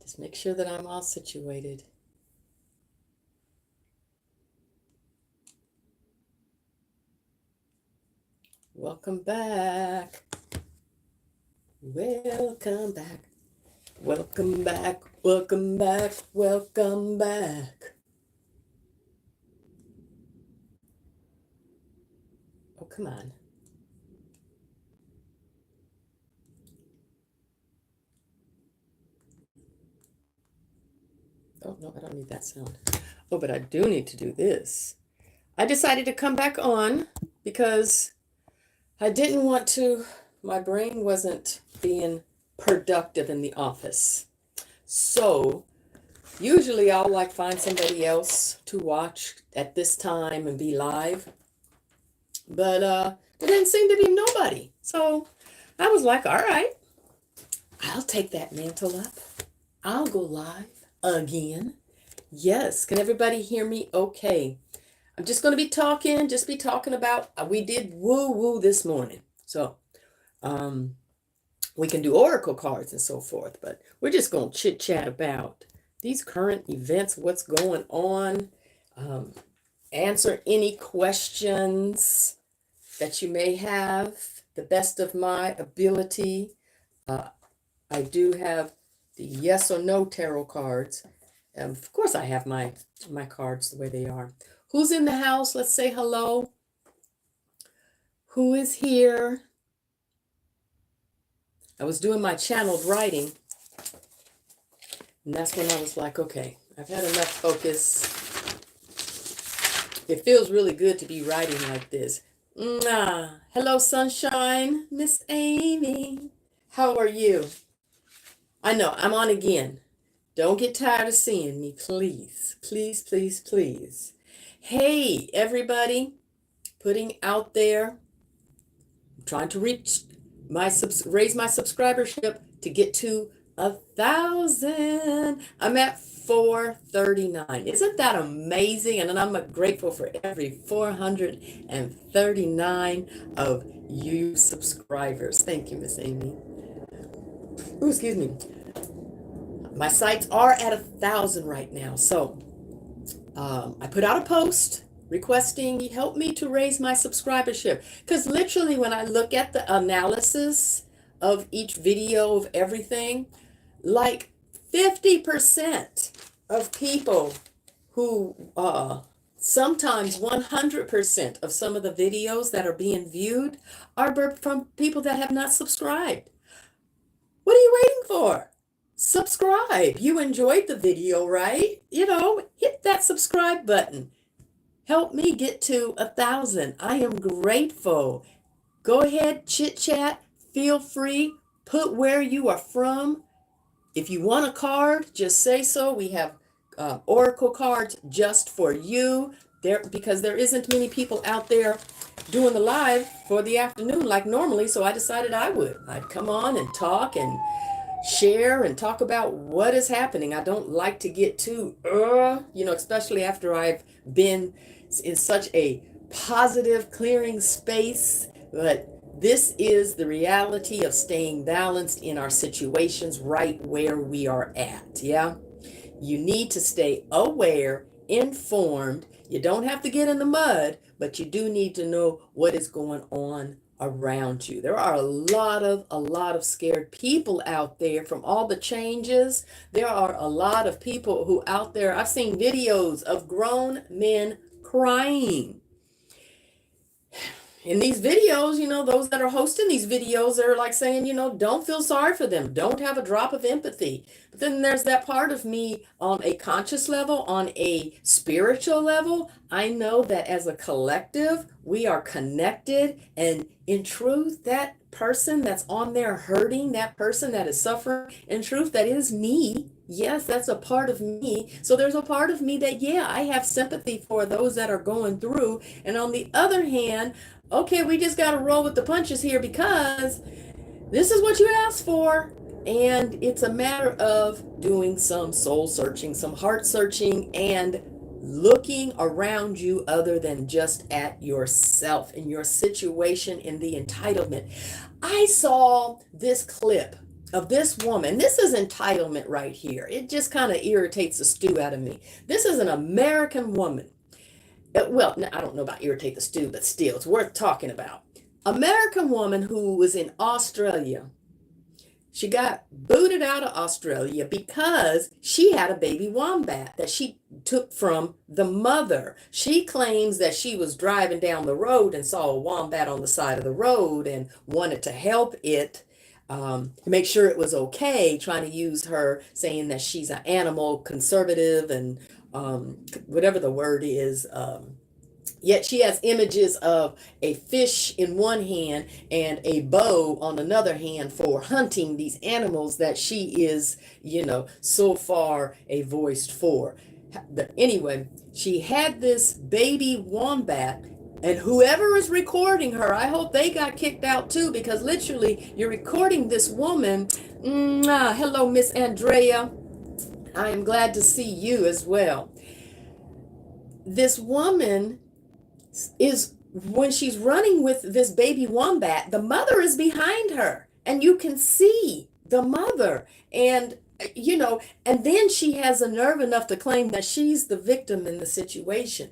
Just make sure that I'm all situated. Welcome back. Welcome back. Welcome back. Welcome back. Welcome back. Oh, come on. Oh, no, I don't need that sound. Oh, but I do need to do this. I decided to come back on because I didn't want to, my brain wasn't being productive in the office. So usually I'll like find somebody else to watch at this time and be live. But there didn't seem to be nobody. So I was like, all right, I'll take that mantle up. I'll go live again. Yes, can everybody hear me okay? I'm just going to be talking about, we did woo-woo this morning. So we can do oracle cards and so forth, but we're just going to chit-chat about these current events, what's going on, answer any questions that you may have, the best of my ability. I do have the yes or no tarot cards. Of course, I have my cards the way they are. Who's in the house? Let's say hello. Who is here? I was doing my channeled writing, and that's when I was like, okay, I've had enough focus. It feels really good to be writing like this. Hello, sunshine, Miss Amy. How are you? I know, I'm on again. Don't get tired of seeing me, please. Please, please, please. Hey, everybody, putting out there, I'm trying to raise my subscribership to get to 1,000. I'm at 439. Isn't that amazing? And I'm grateful for every 439 of you subscribers. Thank you, Miss Amy. Ooh, excuse me. My sites are at 1,000 right now. So I put out a post requesting help me to raise my subscribership. Because literally when I look at the analysis of each video of everything, like 50% of people who, sometimes 100% of some of the videos that are being viewed are from people that have not subscribed. What are you waiting for? Subscribe. You enjoyed the video, right? Hit that subscribe button. Help me get to 1,000. I am grateful. Go ahead, chit chat. Feel free. Put where you are from. If you want a card, just say so. We have oracle cards just for you. Because there isn't many people out there doing the live for the afternoon like normally, so I decided I'd come on and talk and share and talk about what is happening. I don't like to get too, especially after I've been in such a positive clearing space. But this is the reality of staying balanced in our situations right where we are at. Yeah. You need to stay aware, informed. You don't have to get in the mud, but you do need to know what is going on around you. There are a lot of scared people out there from all the changes. There are a lot of people who out there, I've seen videos of grown men crying. In these videos, those that are hosting these videos, they're like saying, don't feel sorry for them. Don't have a drop of empathy. But then there's that part of me on a conscious level, on a spiritual level. I know that as a collective, we are connected. And in truth, that person that's on there hurting, that person that is suffering, in truth, that is me. Yes, that's a part of me. So there's a part of me that, I have sympathy for those that are going through. And on the other hand, okay, we just got to roll with the punches here because this is what you asked for. And it's a matter of doing some soul searching, some heart searching, and looking around you other than just at yourself and your situation in the entitlement. I saw this clip of this woman. This is entitlement right here. It just kind of irritates the stew out of me. This is an American woman. Well, I don't know about irritate the stew, but still, it's worth talking about. American woman who was in Australia. She got booted out of Australia because she had a baby wombat that she took from the mother. She claims that she was driving down the road and saw a wombat on the side of the road and wanted to help it, to make sure it was okay, trying to use her, saying that she's an animal conservative and whatever the word is. Yet she has images of a fish in one hand and a bow on another hand for hunting these animals that she is, so far a voice for. Anyway, she had this baby wombat, and whoever is recording her, I hope they got kicked out too, because literally you're recording this woman. Hello, Miss Andrea. I am glad to see you as well. This woman is, when she's running with this baby wombat, the mother is behind her and you can see the mother, and and then she has a nerve enough to claim that she's the victim in the situation.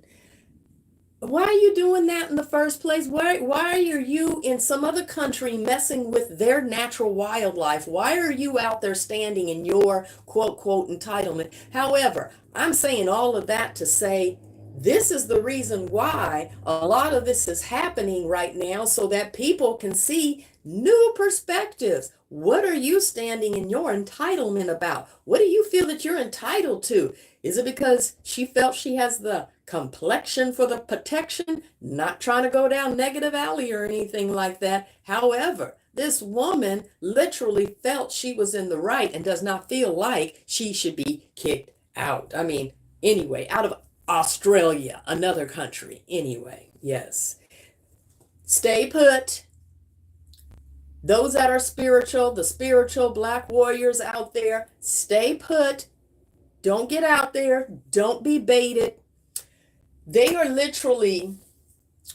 Why are you doing that in the first place? Why are you in some other country messing with their natural wildlife? Why are you out there standing in your quote entitlement? However, I'm saying all of that to say, this is the reason why a lot of this is happening right now, so that people can see new perspectives. What are you standing in your entitlement about? What do you feel that you're entitled to? Is it because she felt she has the complexion for the protection? Not trying to go down negative alley or anything like that. However, this woman literally felt she was in the right and does not feel like she should be kicked out. I mean, anyway, out of Australia, another country. Anyway, yes. Stay put. Those that are spiritual, the spiritual black warriors out there, stay put. Don't get out there. Don't be baited. They are literally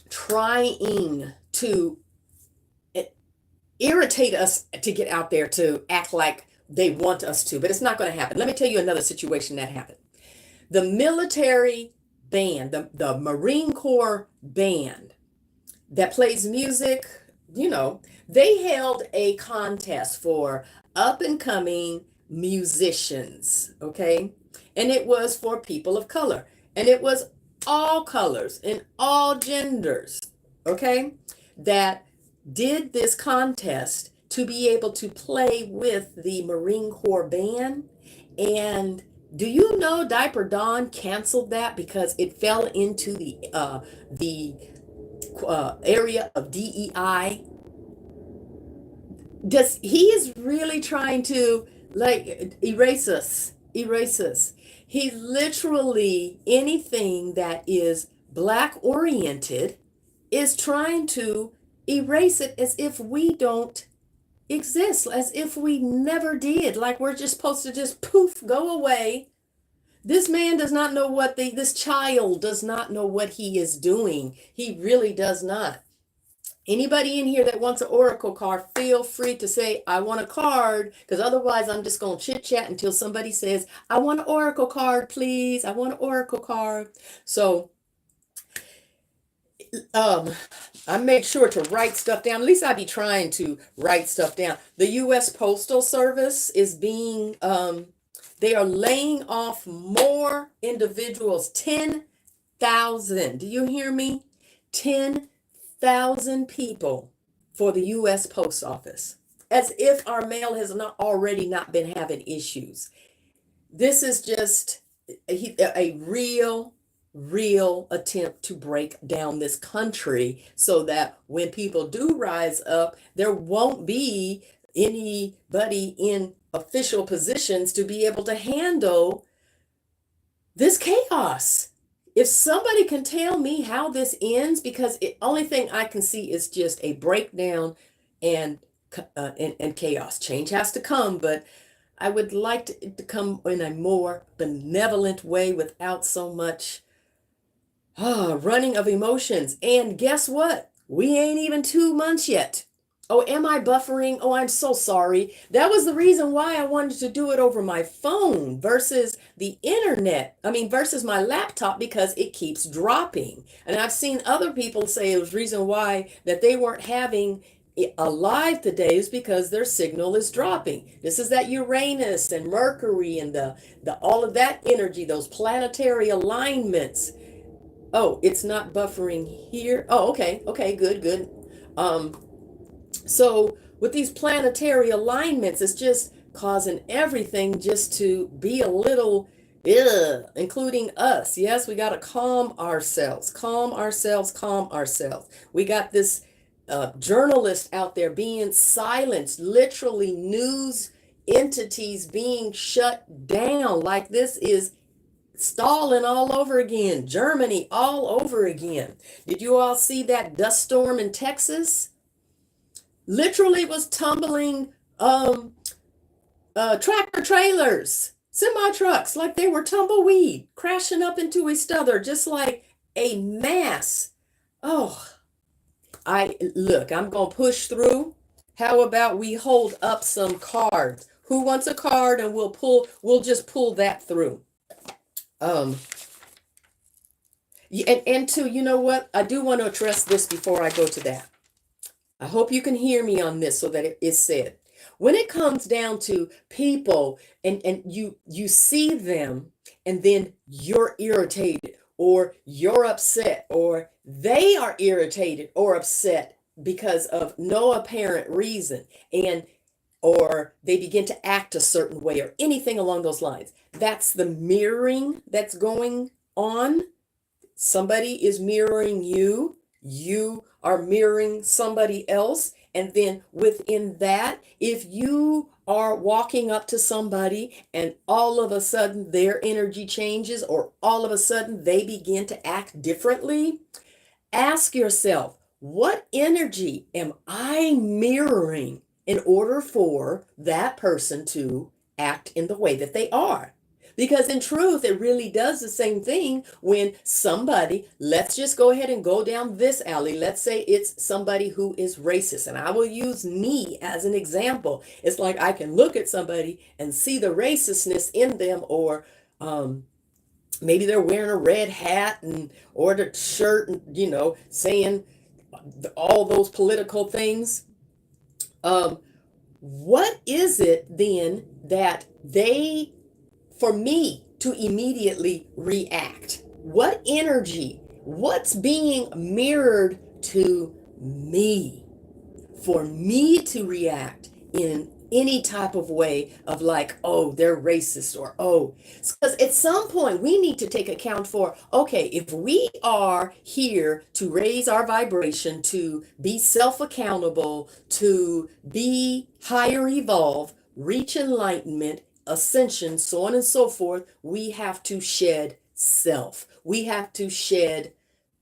trying to irritate us to get out there to act like they want us to, but it's not going to happen. Let me tell you another situation that happened. The military band, the Marine Corps band that plays music, they held a contest for up and coming musicians, okay? And it was for people of color. And it was all colors and all genders, okay, that did this contest to be able to play with the Marine Corps band. And do you know Diaper Dawn canceled that because it fell into the area of DEI? He is really trying to erase us. He literally, anything that is black oriented is trying to erase it as if we don't exist, as if we never did, like we're just supposed to just poof, go away. This man does not know this child does not know what he is doing. He really does not. Anybody in here that wants an Oracle card, feel free to say, I want a card, because otherwise I'm just going to chit chat until somebody says, I want an Oracle card, please. I want an Oracle card. So I make sure to write stuff down. At least I be trying to write stuff down. The U.S. Postal Service is being, they are laying off more individuals, 10,000. Do you hear me? 10,000 people for the U.S. Post Office, as if our mail has not already not been having issues. This is just a real attempt to break down this country so that when people do rise up, there won't be anybody in official positions to be able to handle this chaos. If somebody can tell me how this ends, because the only thing I can see is just a breakdown and chaos. Change has to come, but I would like it to come in a more benevolent way without so much running of emotions. And guess what? We ain't even 2 months yet. Oh, am I buffering? Oh, I'm so sorry. That was the reason why I wanted to do it over my phone versus the internet. I mean, versus my laptop because it keeps dropping. And I've seen other people say it was reason why that they weren't having a live today is because their signal is dropping. This is that Uranus and Mercury and the all of that energy, those planetary alignments. Oh, it's not buffering here. Oh, okay. Okay, good, good. Um, so with these planetary alignments, it's just causing everything just to be a little, ugh, including us. Yes, we got to calm ourselves, calm ourselves, calm ourselves. We got this journalist out there being silenced, literally news entities being shut down. Like this is stalling all over again. Germany all over again. Did you all see that dust storm in Texas? Literally was tumbling tractor trailers, semi trucks, like they were tumbleweed, crashing up into each other, just like a mass. Oh, I look, I'm gonna push through. How about we hold up some cards? Who wants a card and we'll just pull that through. Um and two, you know what? I do want to address this before I go to that. I hope you can hear me on this so that it is said. When it comes down to people and you see them and then you're irritated or you're upset or they are irritated or upset because of no apparent reason and or they begin to act a certain way or anything along those lines. That's the mirroring that's going on. Somebody is mirroring you, you are mirroring somebody else, and then within that, if you are walking up to somebody and all of a sudden their energy changes or all of a sudden they begin to act differently, ask yourself, what energy am I mirroring in order for that person to act in the way that they are? Because in truth, it really does the same thing when somebody, let's just go ahead and go down this alley. Let's say it's somebody who is racist, and I will use me as an example. It's like I can look at somebody and see the racistness in them, or maybe they're wearing a red hat and or the shirt, and saying all those political things. Um, what is it then that they for me to immediately react? What energy, what's being mirrored to me for me to react in any type of way of like, oh, they're racist or oh, because at some point we need to take account for, okay, if we are here to raise our vibration, to be self-accountable, to be higher evolved, reach enlightenment, ascension, so on and so forth, we have to shed self. We have to shed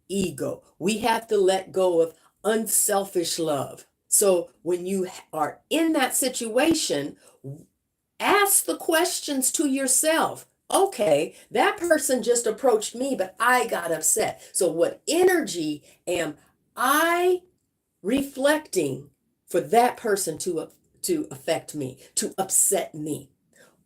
ego. We have to let go of unselfish love. So when you are in that situation, ask the questions to yourself. Okay, that person just approached me, but I got upset. So what energy am I reflecting for that person to affect me, to upset me?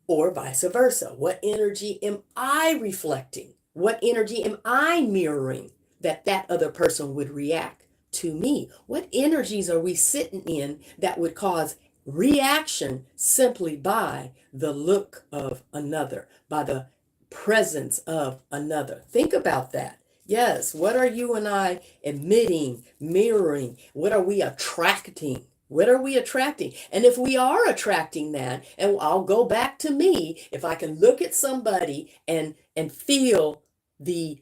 Or vice versa. What energy am I reflecting? What energy am I mirroring that other person would react to me? What energies are we sitting in that would cause reaction simply by the look of another, by the presence of another? Think about that. Yes, what are you and I emitting, mirroring? What are we attracting? What are we attracting? And if we are attracting that, and I'll go back to me, if I can look at somebody and feel the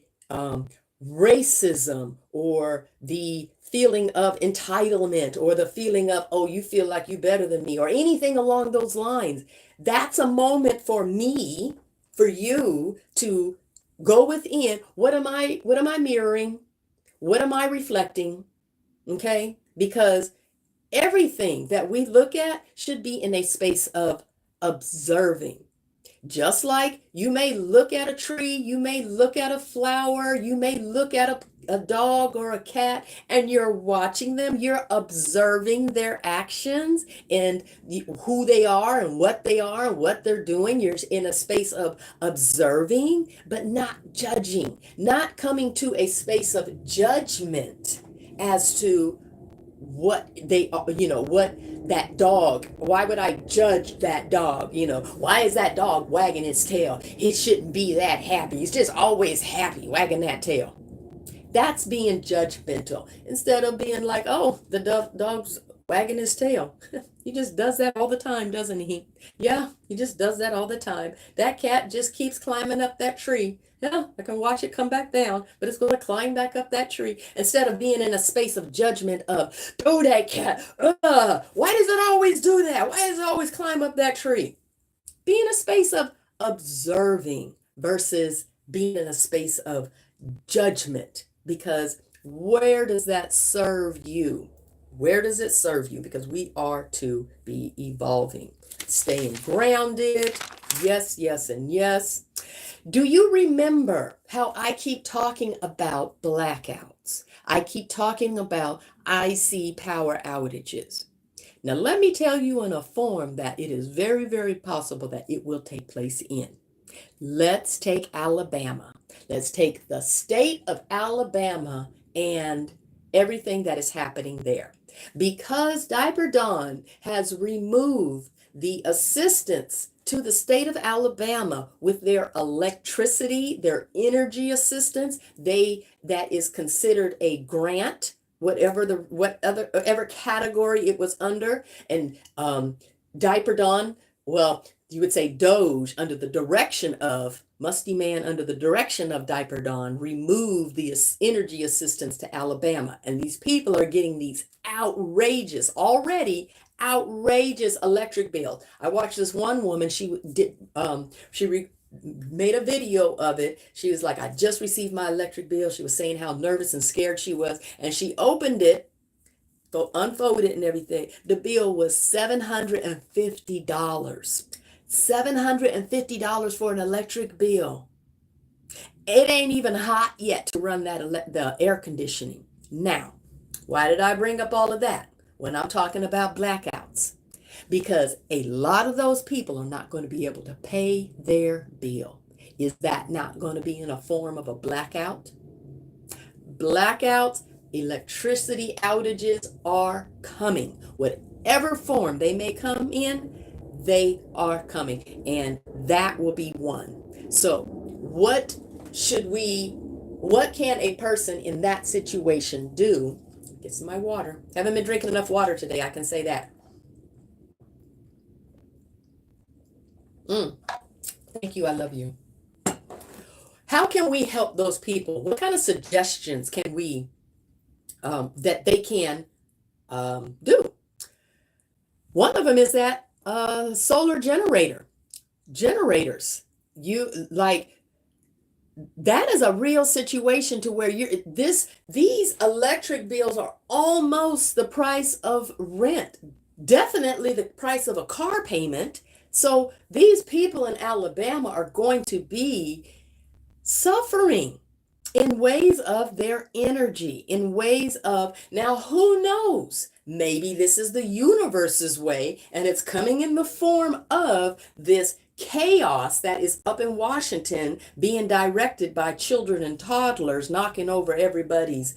racism or the feeling of entitlement or the feeling of, oh, you feel like you better than me or anything along those lines, that's a moment for me, for you to go within. What am I mirroring? What am I reflecting? Okay? Because everything that we look at should be in a space of observing. Just like you may look at a tree, you may look at a flower, you may look at a dog or a cat, and you're watching them, you're observing their actions and who they are and what they're doing. You're in a space of observing, but not judging, not coming to a space of judgment as to what they are, what that dog, why would I judge that dog? Why is that dog wagging its tail? He shouldn't be that happy. He's just always happy wagging that tail. That's being judgmental instead of being like, oh, the dog's wagging his tail. He just does that all the time, doesn't he? Yeah, he just does that all the time. That cat just keeps climbing up that tree. Yeah, I can watch it come back down, but it's going to climb back up that tree instead of being in a space of judgment of, oh, that cat, why does it always do that? Why does it always climb up that tree? Be in a space of observing versus being in a space of judgment, because where does that serve you? Where does it serve you? Because we are to be evolving, staying grounded. Yes, yes, and yes. Do you remember how I keep talking about blackouts? I keep talking about IC power outages. Now, let me tell you in a form that it is very, very possible that it will take place in. Let's take Alabama. Let's take the state of Alabama and everything that is happening there. Because Diaper Dawn has removed the assistance to the state of Alabama with their electricity, their energy assistance, that is considered a grant, whatever category it was under, and Diaper Dawn, well, you would say Doge, under the direction of Musty Man, under the direction of Diaper Dawn, removed the energy assistance to Alabama. And these people are getting these already outrageous electric bills. I watched this one woman, made a video of it. She was like, I just received my electric bill. She was saying how nervous and scared she was. And she opened it, unfolded it and everything. The bill was $750. $750 for an electric bill. It ain't even hot yet to run the air conditioning. Now, why did I bring up all of that when I'm talking about blackouts? Because a lot of those people are not going to be able to pay their bill. Is that not going to be in a form of a blackout? Blackouts, electricity outages are coming. Whatever form they may come in, they are coming, and that will be one. So what can a person in that situation do? Get some of my water. Haven't been drinking enough water today, I can say that. Thank you, I love you. How can we help those people? What kind of suggestions can we, that they can do? One of them is that solar generators. That is a real situation to where these electric bills are almost the price of rent, definitely the price of a car payment. So these people in Alabama are going to be suffering in ways of their energy, in ways of, now who knows? Maybe this is the universe's way, and it's coming in the form of this chaos that is up in Washington being directed by children and toddlers knocking over everybody's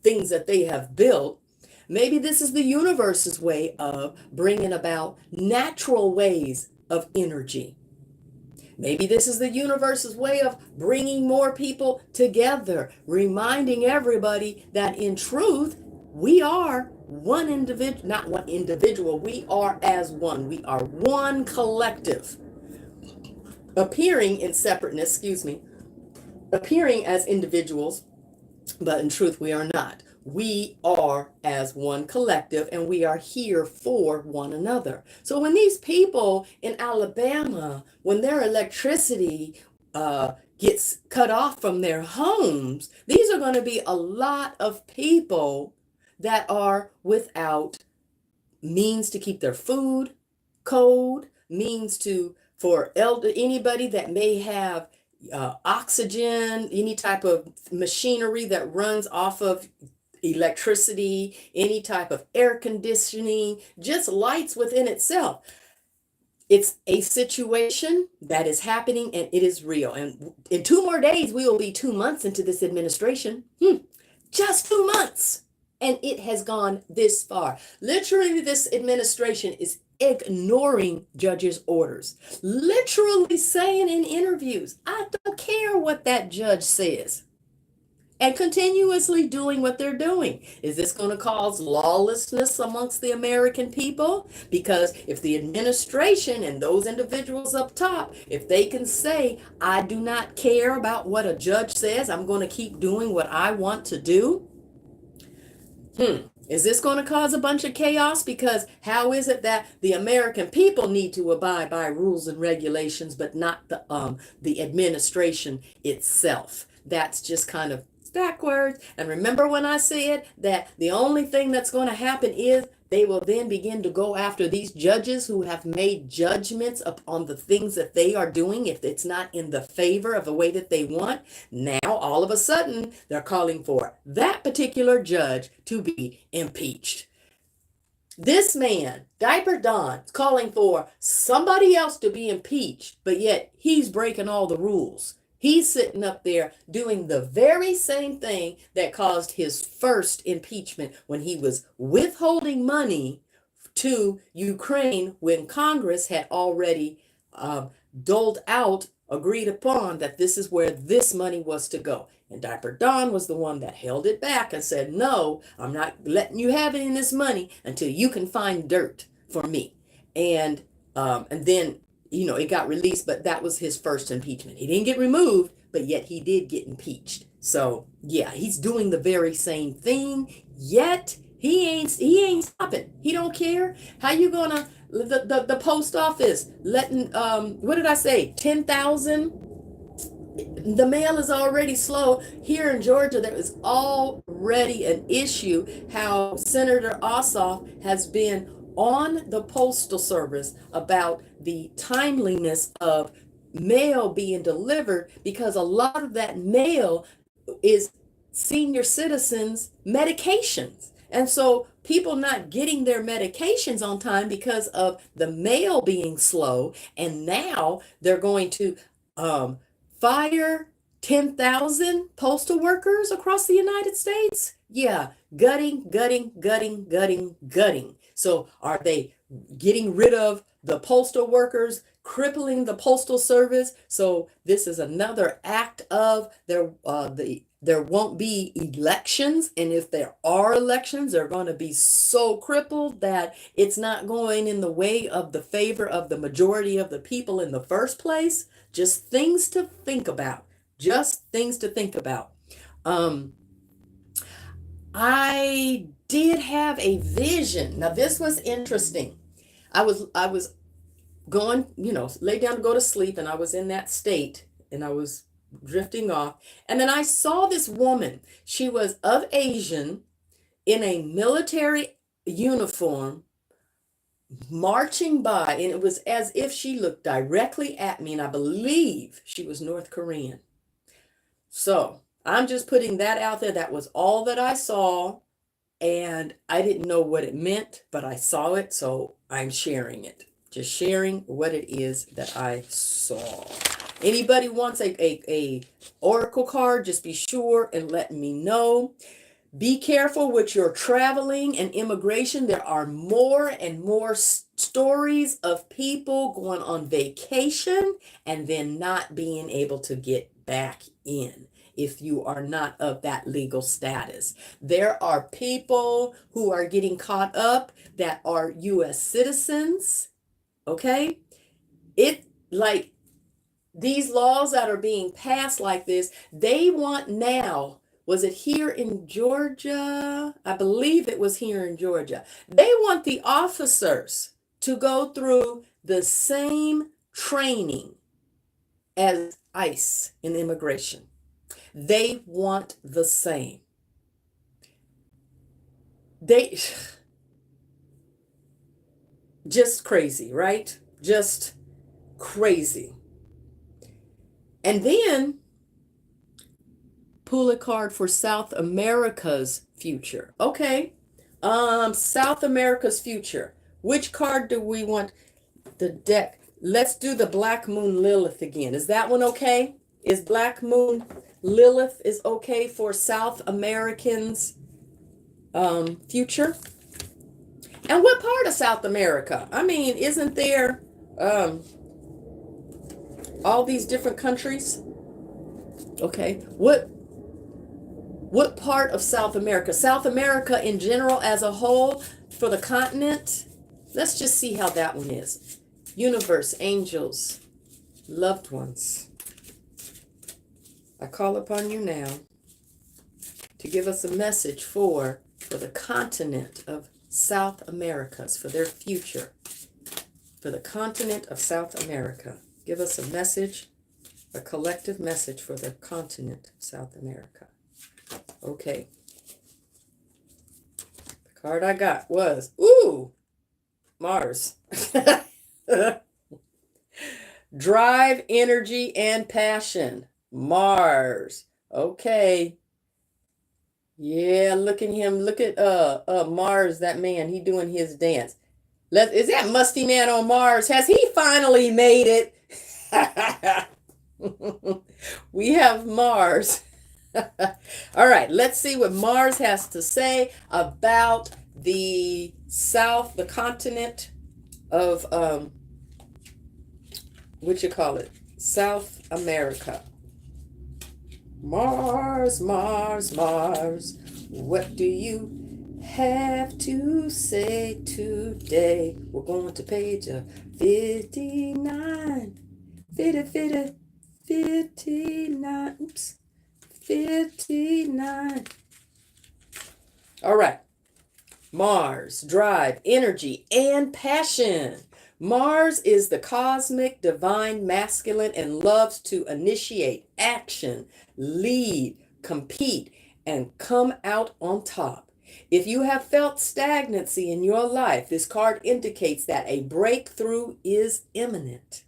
things that they have built. Maybe this is the universe's way of bringing about natural ways of energy. Maybe this is the universe's way of bringing more people together, reminding everybody that in truth, we are one individual, not one individual, we are as one. We are one collective, appearing in separateness, appearing as individuals, but in truth, we are not. We are as one collective, and we are here for one another. So when these people in Alabama, when their electricity gets cut off from their homes, these are going to be a lot of people that are without means to keep their food cold, means to for anybody that may have oxygen, any type of machinery that runs off of electricity, any type of air conditioning, just lights within itself. It's a situation that is happening and it is real. And in 2 more days, we will be 2 months into this administration. Just 2 months. And it has gone this far. Literally, this administration is ignoring judges' orders. Literally saying in interviews, I don't care what that judge says. And continuously doing what they're doing. Is this going to cause lawlessness amongst the American people? Because if the administration and those individuals up top, if they can say, I do not care about what a judge says, I'm going to keep doing what I want to do. Is this going to cause a bunch of chaos? Because how is it that the American people need to abide by rules and regulations, but not the administration itself? That's just kind of backwards. And remember when I said that the only thing that's going to happen is they will then begin to go after these judges who have made judgments upon the things that they are doing if it's not in the favor of the way that they want. Now, all of a sudden, they're calling for that particular judge to be impeached. This man, Diaper Don, is calling for somebody else to be impeached, but yet he's breaking all the rules. He's sitting up there doing the very same thing that caused his first impeachment when he was withholding money to Ukraine when Congress had already doled out, agreed upon that this is where this money was to go. And Diaper Don was the one that held it back and said, no, I'm not letting you have any of this money until you can find dirt for me. And then it got released, but that was his first impeachment. He didn't get removed, but yet he did get impeached. So yeah, he's doing the very same thing, yet he ain't stopping. He don't care. How you gonna the post office letting what did I say? 10,000? The mail is already slow. Here in Georgia, there is already an issue how Senator Ossoff has been on the Postal Service about the timeliness of mail being delivered, because a lot of that mail is senior citizens' medications. And so people not getting their medications on time because of the mail being slow. And now they're going to fire 10,000 postal workers across the United States. Yeah, gutting. So are they getting rid of the postal workers, crippling the postal service? So this is another act of there won't be elections, and if there are elections, they're going to be so crippled that it's not going in the way of the favor of the majority of the people in the first place. Just things to think about. I did have a vision. Now this was interesting. I was going, lay down to go to sleep, and I was in that state, and I was drifting off. And then I saw this woman. She was of Asian, in a military uniform, marching by, and it was as if she looked directly at me, and I believe she was North Korean. So I'm just putting that out there. That was all that I saw, and I didn't know what it meant, but I saw it, so I'm sharing it. Just sharing what it is that I saw. Anybody wants a oracle card, just be sure and let me know. Be careful with your traveling and immigration. There are more and more stories of people going on vacation and then not being able to get back in if you are not of that legal status. There are people who are getting caught up that are U.S. citizens, okay? These laws that are being passed like this, they want now, was it here in Georgia? I believe it was here in Georgia. They want the officers to go through the same training as ICE in immigration. They want the same. Just crazy, right? Just Crazy. And then pull a card for South America's future. Okay. South America's future. Which card do we want? The deck. Let's do the Black Moon Lilith again. Is that one okay? Is Black Moon Lilith is okay for South Americans' future? And what part of South America? I mean, isn't there all these different countries? Okay. What part of South America? South America in general as a whole for the continent? Let's just see how that one is. Universe, angels, loved ones, I call upon you now to give us a message for the continent of South Americas, for their future, for the continent of South America. Give us a message, a collective message for the continent of South America. Okay. The card I got was, ooh, Mars. Drive, energy, and passion. Mars. Okay. Yeah, look at him. Look at Mars, that man. He doing his dance. Is that musty man on Mars? Has he finally made it? We have Mars. All right, let's see what Mars has to say about the continent of what you call it? South America. Mars, Mars, Mars. What do you have to say today? We're going to page 59. 59. Oops. 59. All right. Mars, drive, energy, and passion. Mars is the cosmic, divine, masculine, and loves to initiate action, lead, compete, and come out on top. If you have felt stagnancy in your life, this card indicates that a breakthrough is imminent.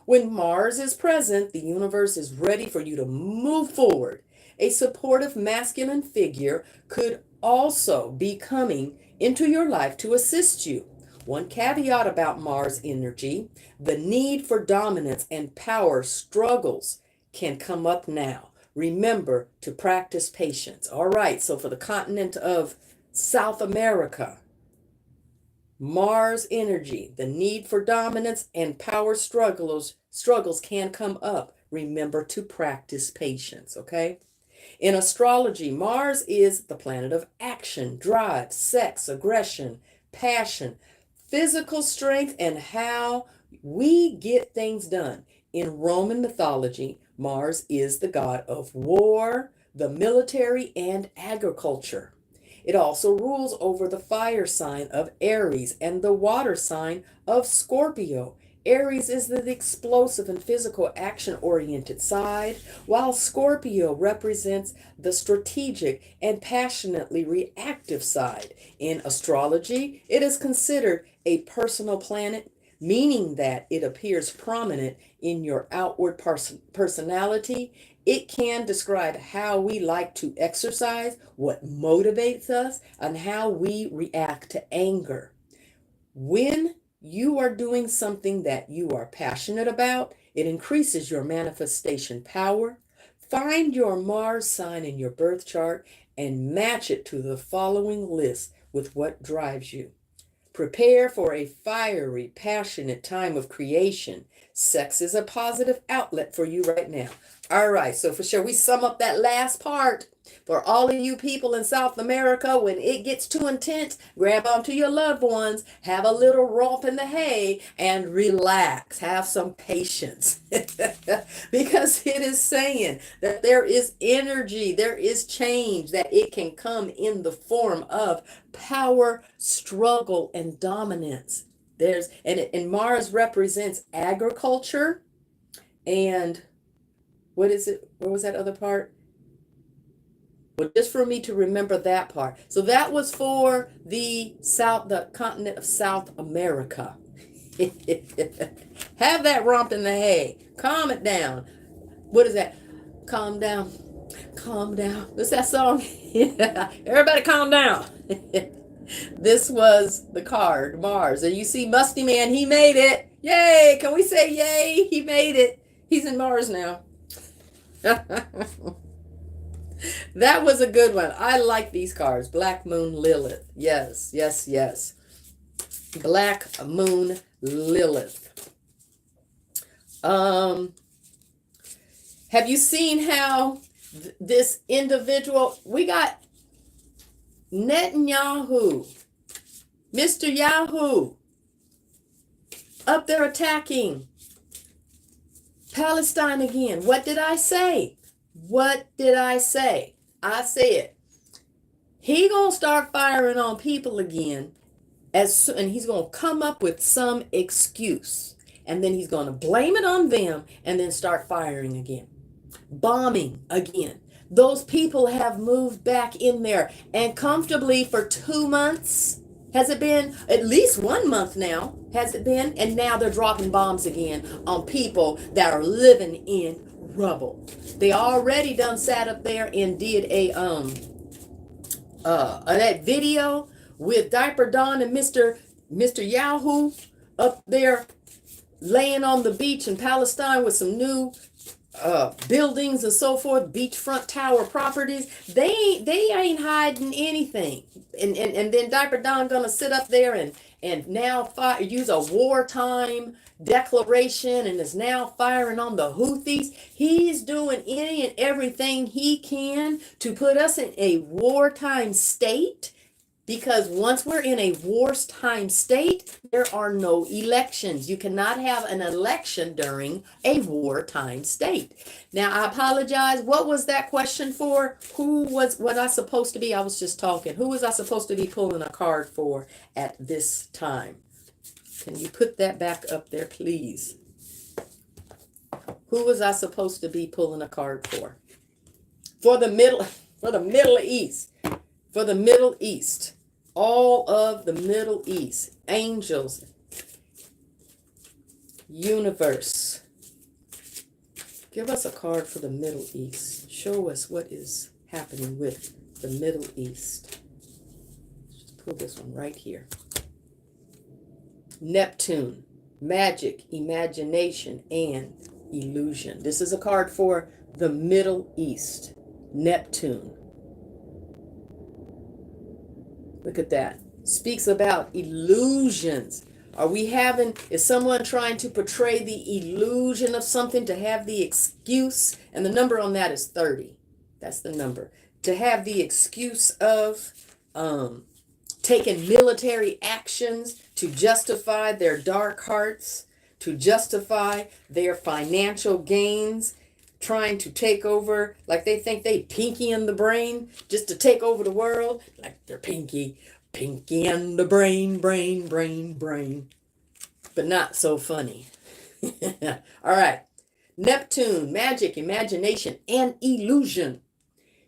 When Mars is present, the universe is ready for you to move forward. A supportive masculine figure could also be coming into your life to assist you. One caveat about Mars energy, the need for dominance and power struggles can come up now. Remember to practice patience. All right, so for the continent of South America, Mars energy, the need for dominance and power struggles can come up. Remember to practice patience, okay? In astrology, Mars is the planet of action, drive, sex, aggression, passion, physical strength, and how we get things done. In Roman mythology, Mars is the god of war, the military, and agriculture. It also rules over the fire sign of Aries and the water sign of Scorpio. Aries is the explosive and physical action-oriented side, while Scorpio represents the strategic and passionately reactive side. In astrology, it is considered a personal planet, meaning that it appears prominent in your outward personality. It can describe how we like to exercise, what motivates us, and how we react to anger. When you are doing something that you are passionate about, it increases your manifestation power. Find your Mars sign in your birth chart and match it to the following list with what drives you. Prepare for a fiery, passionate time of creation. Sex is a positive outlet for you right now. All right, so for sure, we sum up that last part. For all of you people in South America, when it gets too intense, grab onto your loved ones, have a little romp in the hay, and relax. Have some patience. Because it is saying that there is energy, there is change, that it can come in the form of power, struggle, and dominance. And Mars represents agriculture, and what is it? What was that other part? Well, just for me to remember that part. So that was for the continent of South America. Have that romp in the hay. Calm it down. What is that? Calm down. Calm down. What's that song? Yeah. Everybody calm down. This was the card, Mars. And you see Musty Man, he made it. Yay! Can we say yay? He made it. He's in Mars now. That was a good one. I like these cards. Black Moon Lilith. Yes, yes, yes. Black Moon Lilith. Have you seen how this individual, we got Netanyahu, Mr. Yahoo, up there attacking Palestine again. What did I say? What did I say? I said he gonna start firing on people again, and he's gonna come up with some excuse, and then he's gonna blame it on them, and then start firing again, bombing again. Those people have moved back in there and comfortably for 2 months. Has it been at least 1 month now? Has it been? And now they're dropping bombs again on people that are living in rubble. They already done sat up there and did that video with Diaper Don and Mr. Yahoo up there laying on the beach in Palestine with some new buildings and so forth, beachfront tower properties. They ain't hiding anything. And then Diaper Don gonna sit up there and now use a wartime declaration and is now firing on the Houthis. He's doing any and everything he can to put us in a wartime state, because once we're in a wartime state, there are no elections. You cannot have an election during a wartime state. Now, I apologize. What was that question for? Who was I supposed to be? I was just talking. Who was I supposed to be pulling a card for at this time? Can you put that back up there, please? Who was I supposed to be pulling a card for? For the Middle East. For the Middle East. All of the Middle East. Angels. Universe. Give us a card for the Middle East. Show us what is happening with the Middle East. Let's just pull this one right here. Neptune. Magic, imagination, and illusion. This is a card for the Middle East. Neptune. Look at that. Speaks about illusions. Is someone trying to portray the illusion of something, to have the excuse? And the number on that is 30. That's the number. To have the excuse of taking military actions to justify their dark hearts, to justify their financial gains, trying to take over, like they think they pinky in the brain just to take over the world, like they're pinky in the brain, but not so funny. All right. Neptune, magic, imagination, and illusion.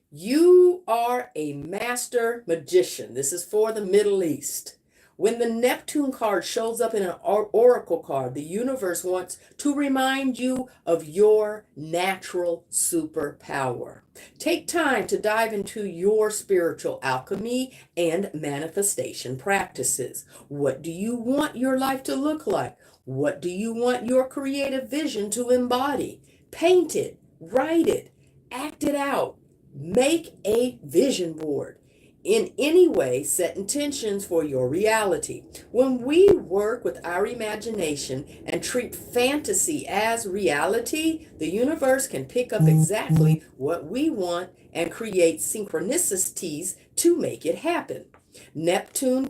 You are a master magician. This is for the Middle East. When the Neptune card shows up in an oracle card, the universe wants to remind you of your natural superpower. Take time to dive into your spiritual alchemy and manifestation practices. What do you want your life to look like? What do you want your creative vision to embody? Paint it, write it, act it out. Make a vision board. In any way, set intentions for your reality. When we work with our imagination and treat fantasy as reality, the universe can pick up exactly what we want and create synchronicities to make it happen. Neptune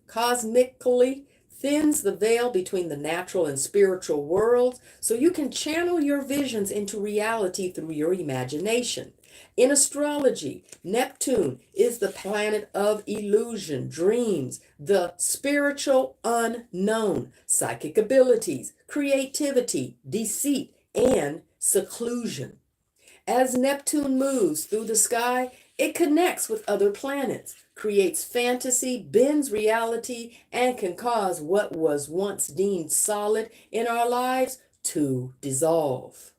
cosmically thins the veil between the natural and spiritual worlds, so you can channel your visions into reality through your imagination. In astrology, Neptune is the planet of illusion, dreams, the spiritual unknown, psychic abilities, creativity, deceit, and seclusion. As Neptune moves through the sky, it connects with other planets, creates fantasy, bends reality, and can cause what was once deemed solid in our lives to dissolve.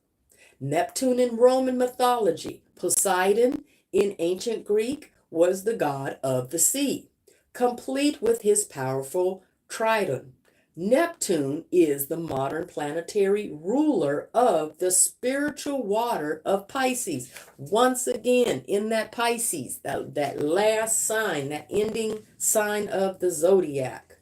Neptune in Roman mythology, Poseidon in ancient Greek was the god of the sea, complete with his powerful trident. Neptune is the modern planetary ruler of the spiritual water of Pisces. Once again, in that Pisces, that last sign, that ending sign of the zodiac.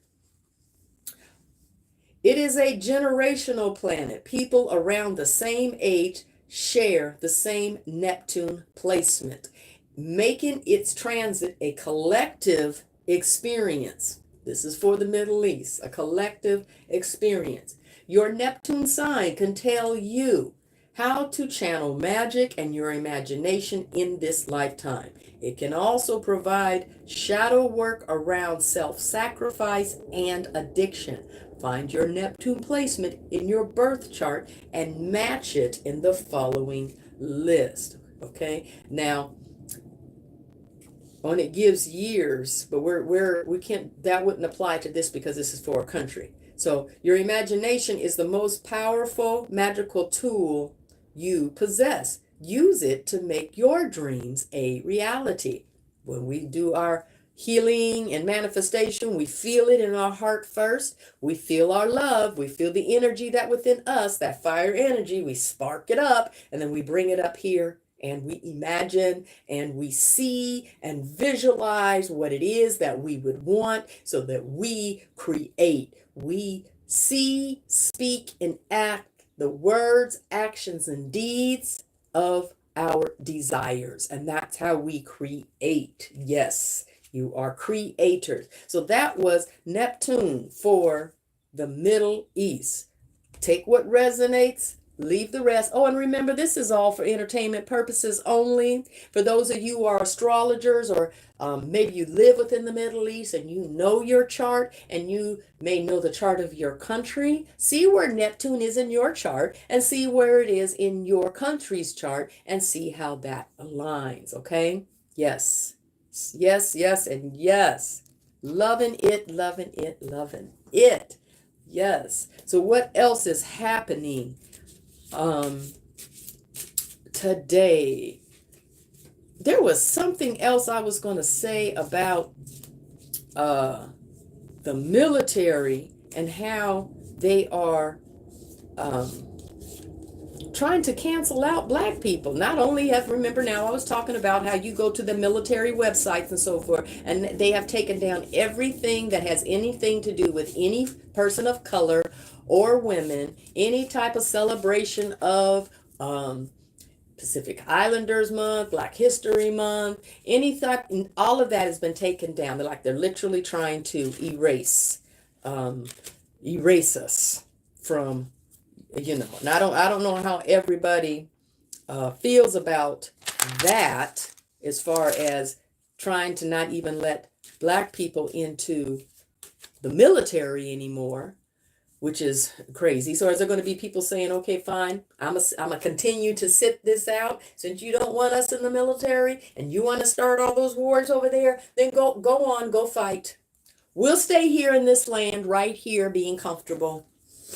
It is a generational planet. People around the same age share the same Neptune placement, making its transit a collective experience. This is for the Middle East, a collective experience. Your Neptune sign can tell you how to channel magic and your imagination in this lifetime. It can also provide shadow work around self-sacrifice and addiction. Find your Neptune placement in your birth chart and match it in the following list. Okay, now when it gives years, but we can't, that wouldn't apply to this because this is for a country. So your imagination is the most powerful magical tool you possess. Use it to make your dreams a reality. When we do our healing and manifestation, we feel it in our heart first. We feel our love. We feel the energy that within us, that fire energy. We spark it up and then we bring it up here and we imagine and we see and visualize what it is that we would want so that we create. We see, speak, and act the words, actions, and deeds of our desires. And that's how we create. Yes, you are creators. So that was Neptune for the Middle East. Take what resonates, leave the rest. Oh, and remember, this is all for entertainment purposes only. For those of you who are astrologers, or maybe you live within the Middle East and you know your chart and you may know the chart of your country, see where Neptune is in your chart and see where it is in your country's chart and see how that aligns, okay? Yes, yes, yes, and yes. Loving it, loving it, loving it. Yes. So what else is happening today? There was something else I was going to say about the military and how they are trying to cancel out black people. Not only have, remember now, I was talking about how you go to the military websites and so forth, and they have taken down everything that has anything to do with any person of color or women, any type of celebration of Pacific Islanders Month, Black History Month, any type, all of that has been taken down. They're literally trying to erase us from, and I don't know how everybody feels about that, as far as trying to not even let black people into the military anymore, which is crazy. So is there going to be people saying, okay, fine, I'm gonna continue to sit this out since you don't want us in the military and you want to start all those wars over there? Then go on, go fight. We'll stay here in this land right here being comfortable.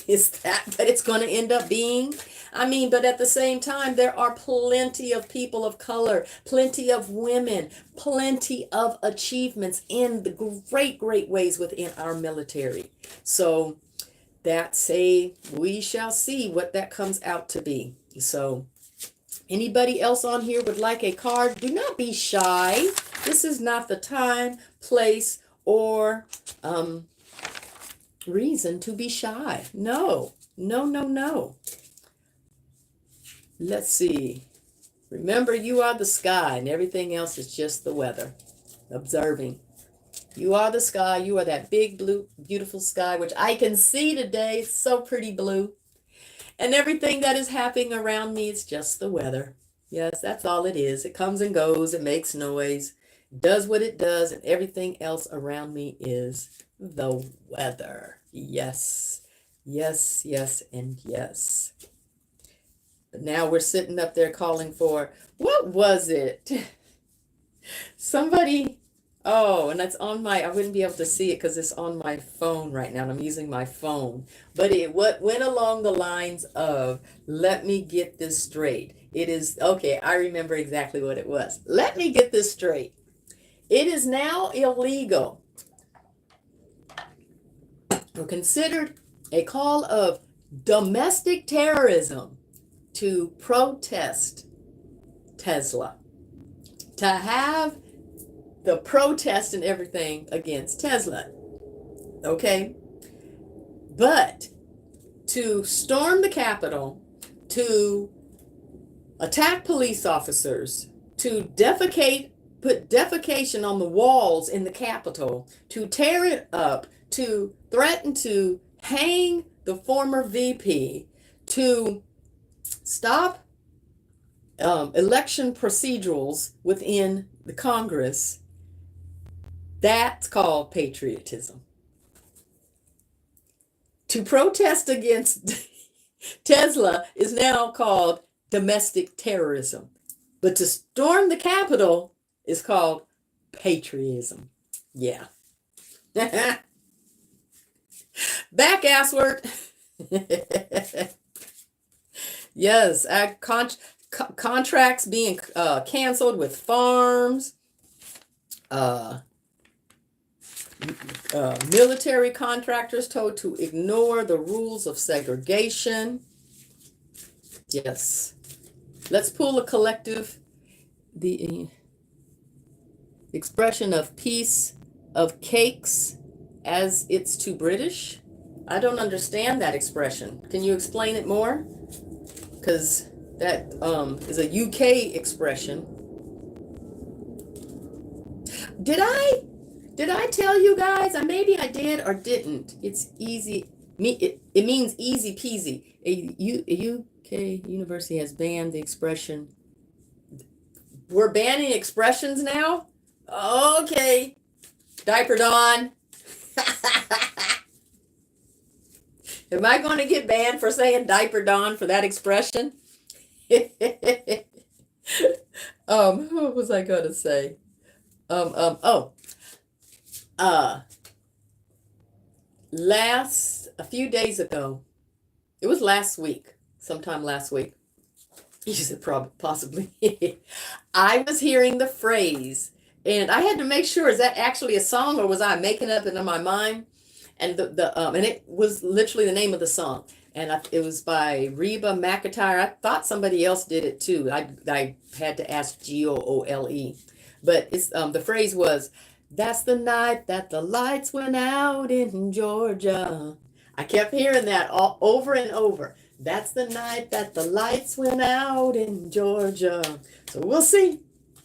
Is that what it's going to end up being? I mean, but at the same time, there are plenty of people of color, plenty of women, plenty of achievements in the great, great ways within our military. So that's we shall see what that comes out to be. So anybody else on here would like a card? Do not be shy. This is not the time, place, or reason to be shy. No. Let's see. Remember, you are the sky and everything else is just the weather. Observing. You are the sky. You are that big blue, beautiful sky, which I can see today. It's so pretty blue. And everything that is happening around me is just the weather. Yes, that's all it is. It comes and goes. It makes noise. It does what it does. And everything else around me is the weather. Yes, yes, yes, and yes. But now we're sitting up there calling for, what was it? Somebody Oh, and that's on my, I wouldn't be able to see it because it's on my phone right now, and I'm using my phone. But it what went along the lines of, let me get this straight. It is, okay, I remember exactly what it was. Let me get this straight. It is now illegal or considered a call of domestic terrorism to protest Tesla, to have the protest and everything against Tesla. Okay? But to storm the Capitol, to attack police officers, to defecate, put defecation on the walls in the Capitol, to tear it up, to threaten to hang the former VP, to stop election procedurals within the Congress, that's called patriotism. To protest against Tesla is now called domestic terrorism. But to storm the Capitol is called patriotism. Yeah. Back assword. Yes, contracts being canceled with farms, military contractors told to ignore the rules of segregation. Yes. Let's pull a collective, the expression of piece of cakes as it's too British. I don't understand that expression. Can you explain it more? Because that is a UK expression. Did I tell you guys? Maybe I did or didn't. It's easy. It means easy peasy. A UK university has banned the expression. We're banning expressions now? Okay. Diaper Dawn. Am I going to get banned for saying Diaper Dawn for that expression? What was I going to say? A few days ago, it was last week, sometime last week, you said probably, possibly, I was hearing the phrase, and I had to make sure, is that actually a song or was I making up it in my mind? And and it was literally the name of the song, and it was by Reba McEntire. I thought somebody else did it too. I had to ask Goole, but it's the phrase was, "That's the night that the lights went out in Georgia." I kept hearing that all over and over. That's the night that the lights went out in Georgia. So we'll see.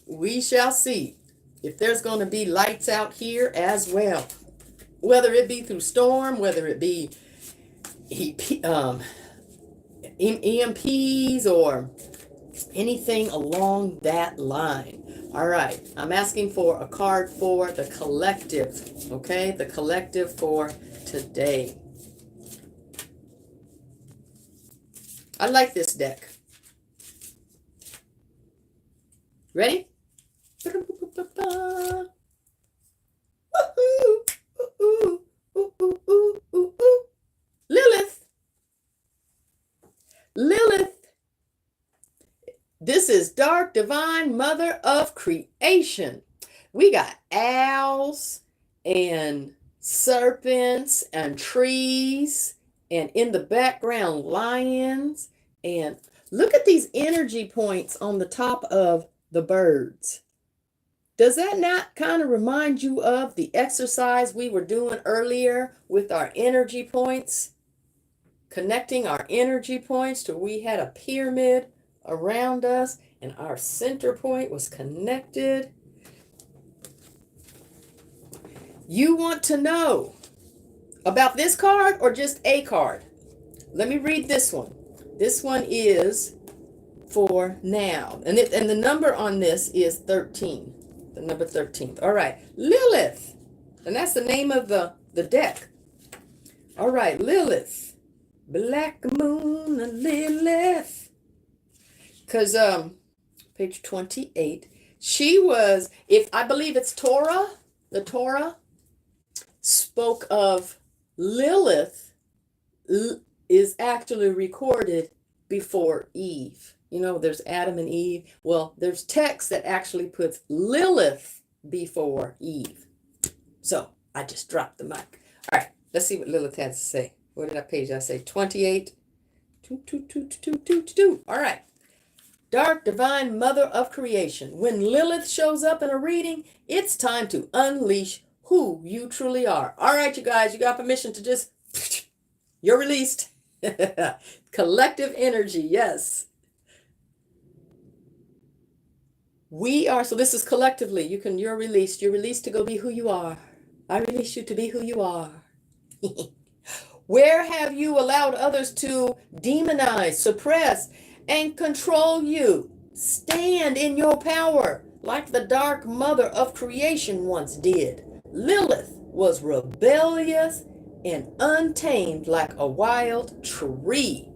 We shall see if there's going to be lights out here as well. Whether it be through storm, whether it be EMPs or anything along that line. All right, I'm asking for a card for the collective, okay? The collective for today. I like this deck. Ready? Lilith. Lilith. This is Dark Divine Mother of Creation. We got owls and serpents and trees, and in the background lions. And look at these energy points on the top of the birds. Does that not kind of remind you of the exercise we were doing earlier with our energy points? Connecting our energy points to, we had a pyramid around us and our center point was connected. You want to know about this card or just a card? Let me read this one. This one is for now. And the number on this is 13. The number 13. All right. Lilith. And that's the name of the deck. All right. Lilith. Black Moon Lilith. Because page 28. She was, if I believe it's Torah. the Torah spoke of Lilith is actually recorded before Eve. You know, there's Adam and Eve. Well, there's text that actually puts Lilith before Eve. So I just dropped the mic. All right, let's see what Lilith has to say. What did I page? I say 28. All right. Dark divine mother of creation. When Lilith shows up in a reading, it's time to unleash who you truly are. All right, you guys, you got permission to just, you're released. Collective energy, yes. We are, so this is collectively, you're released. You're released to go be who you are. I release you to be who you are. Where have you allowed others to demonize, suppress, and control you? Stand in your power like the dark mother of creation once did. Lilith was rebellious and untamed like a wild tree.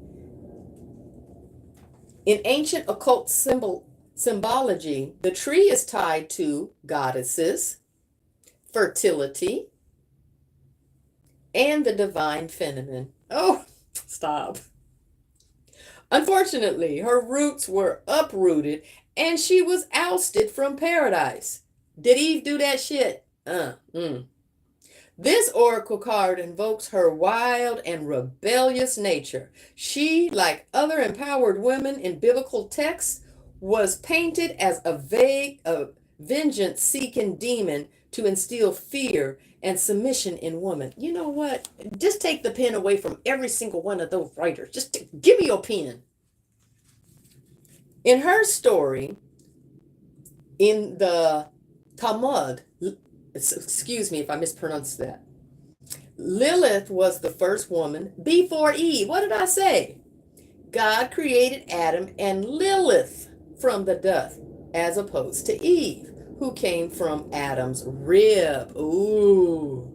In ancient occult symbology, the tree is tied to goddesses, fertility, and the divine feminine. Oh, stop. Unfortunately, her roots were uprooted and she was ousted from paradise. Did Eve do that shit? This oracle card invokes her wild and rebellious nature. She, like other empowered women in biblical texts, was painted as a vengeance-seeking demon to instill fear and submission in woman. You know what? Just take the pen away from every single one of those writers. Just give me your pen. In her story, in the Talmud, excuse me if I mispronounced that, Lilith was the first woman before Eve. What did I say? God created Adam and Lilith from the dust, as opposed to Eve, who came from Adam's rib. Ooh.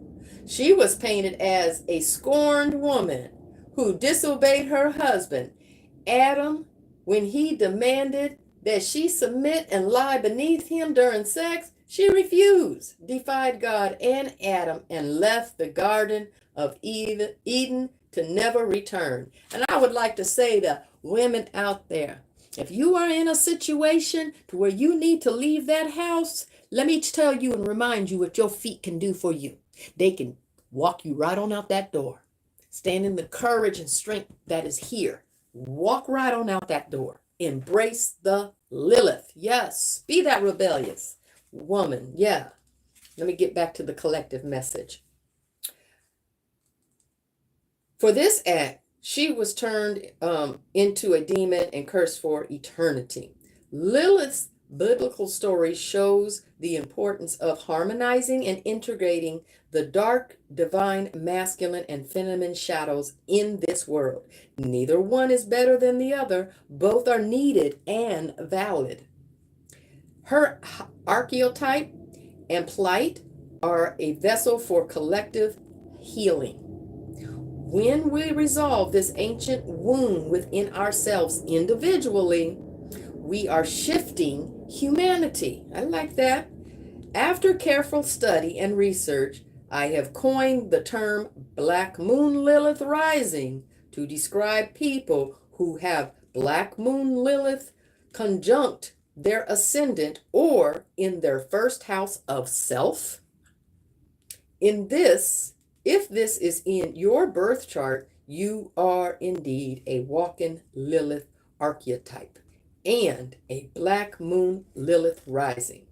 She was painted as a scorned woman who disobeyed her husband, Adam, when he demanded that she submit and lie beneath him during sex. She refused, defied God and Adam, and left the Garden of Eden to never return. And I would like to say to women out there, if you are in a situation to where you need to leave that house, let me tell you and remind you what your feet can do for you. They can walk you right on out that door. Stand in the courage and strength that is here. Walk right on out that door. Embrace the Lilith. Yes, be that rebellious woman. Yeah. Let me get back to the collective message. For this act, she was turned into a demon and cursed for eternity. Lilith's biblical story shows the importance of harmonizing and integrating the dark, divine, masculine, and feminine shadows in this world. Neither one is better than the other. Both are needed and valid. Her archetype and plight are a vessel for collective healing. When we resolve this ancient wound within ourselves individually, we are shifting humanity. I like that. After careful study and research, I have coined the term Black Moon Lilith Rising to describe people who have Black Moon Lilith conjunct their ascendant or in their first house of self. If this is in your birth chart, you are indeed a walking Lilith archetype and a Black Moon Lilith rising.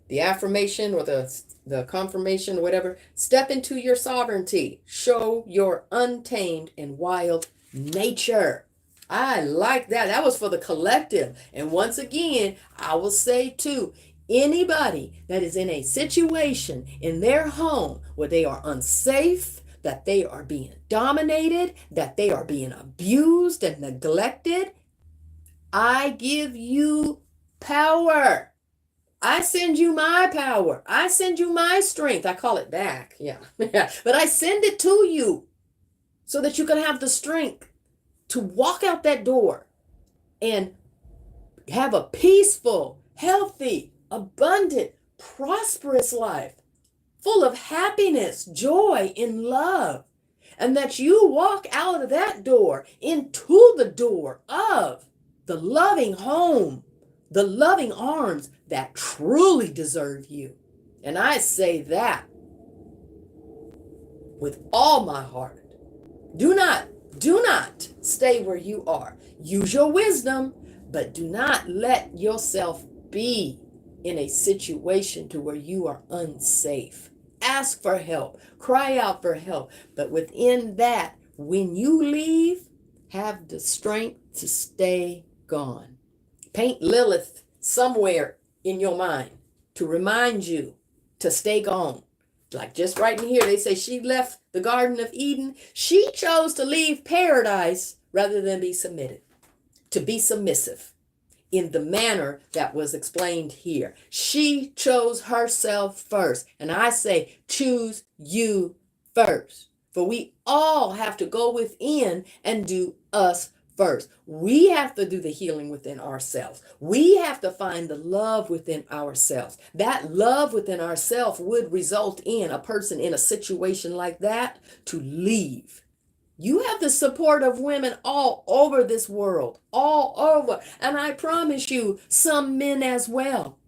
The affirmation or the confirmation, whatever, step into your sovereignty. Show your untamed and wild nature. I like that. That was for the collective. And once again, I will say too, anybody that is in a situation in their home where they are unsafe, that they are being dominated, that they are being abused and neglected, I give you power. I send you my power. I send you my strength. I call it back. Yeah. But I send it to you so that you can have the strength to walk out that door and have a peaceful, healthy, abundant, prosperous life, full of happiness, joy, and love. And that you walk out of that door into the door of the loving home, the loving arms that truly deserve you. And I say that with all my heart. Do not stay where you are. Use your wisdom, but do not let yourself be in a situation to where you are unsafe. Ask for help. Cry out for help. But within that, when you leave, have the strength to stay gone. Paint Lilith somewhere in your mind to remind you to stay gone. Like just right in here, they say she left the Garden of Eden. She chose to leave paradise rather than be submitted, to be submissive in the manner that was explained here. She chose herself first. And I say, choose you first. For we all have to go within and do us first. We have to do the healing within ourselves. We have to find the love within ourselves. That love within ourselves would result in a person in a situation like that to leave. You have the support of women all over this world, all over. And I promise you, some men as well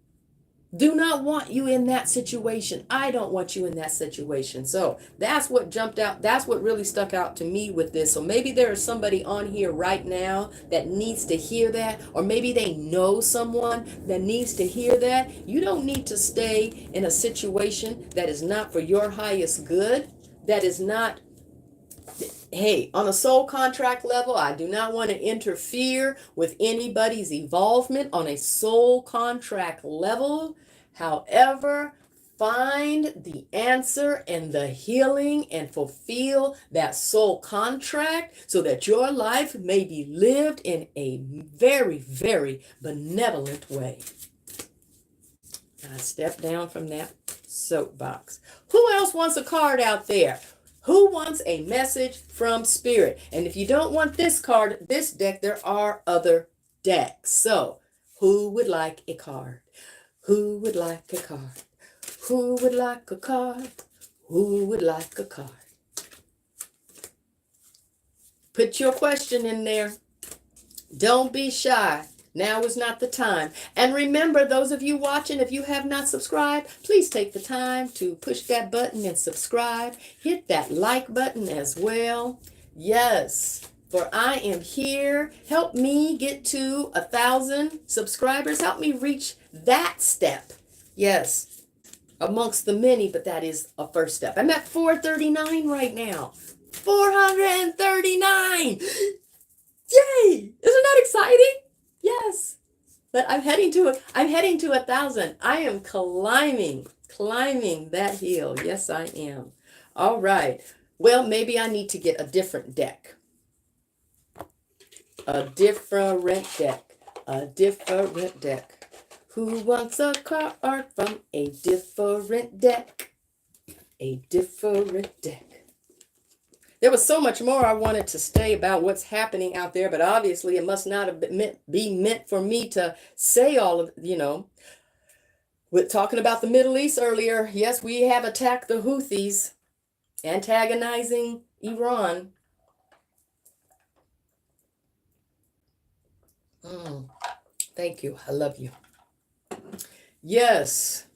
do not want you in that situation. I don't want you in that situation. So that's what jumped out. That's what really stuck out to me with this. So maybe there is somebody on here right now that needs to hear that, or maybe they know someone that needs to hear that. You don't need to stay in a situation that is not for your highest good, that is not. Hey, on a soul contract level, I do not want to interfere with anybody's involvement on a soul contract level. However, find the answer and the healing and fulfill that soul contract so that your life may be lived in a very, very benevolent way. I step down from that soapbox. Who else wants a card out there? Who wants a message from Spirit? And if you don't want this card, this deck, there are other decks. So, who would like a card? Who would like a card? Who would like a card? Who would like a card? Put your question in there. Don't be shy. Now is not the time. And remember, those of you watching, if you have not subscribed, please take the time to push that button and subscribe. Hit that like button as well. Yes, for I am here. Help me get to 1,000 subscribers. Help me reach that step. Yes, amongst the many, but that is a first step. I'm at 439 right now. 439. Yay! Isn't that exciting? Yes, but I'm heading to 1,000. I am climbing that hill. Yes, I am. All right. Well, maybe I need to get a different deck. A different deck. Who wants a card from a different deck? A different deck. There was so much more I wanted to say about what's happening out there, but obviously it must not have been meant for me to say all of, We're talking about the Middle East earlier. Yes, we have attacked the Houthis, antagonizing Iran. Thank you. I love you. Yes.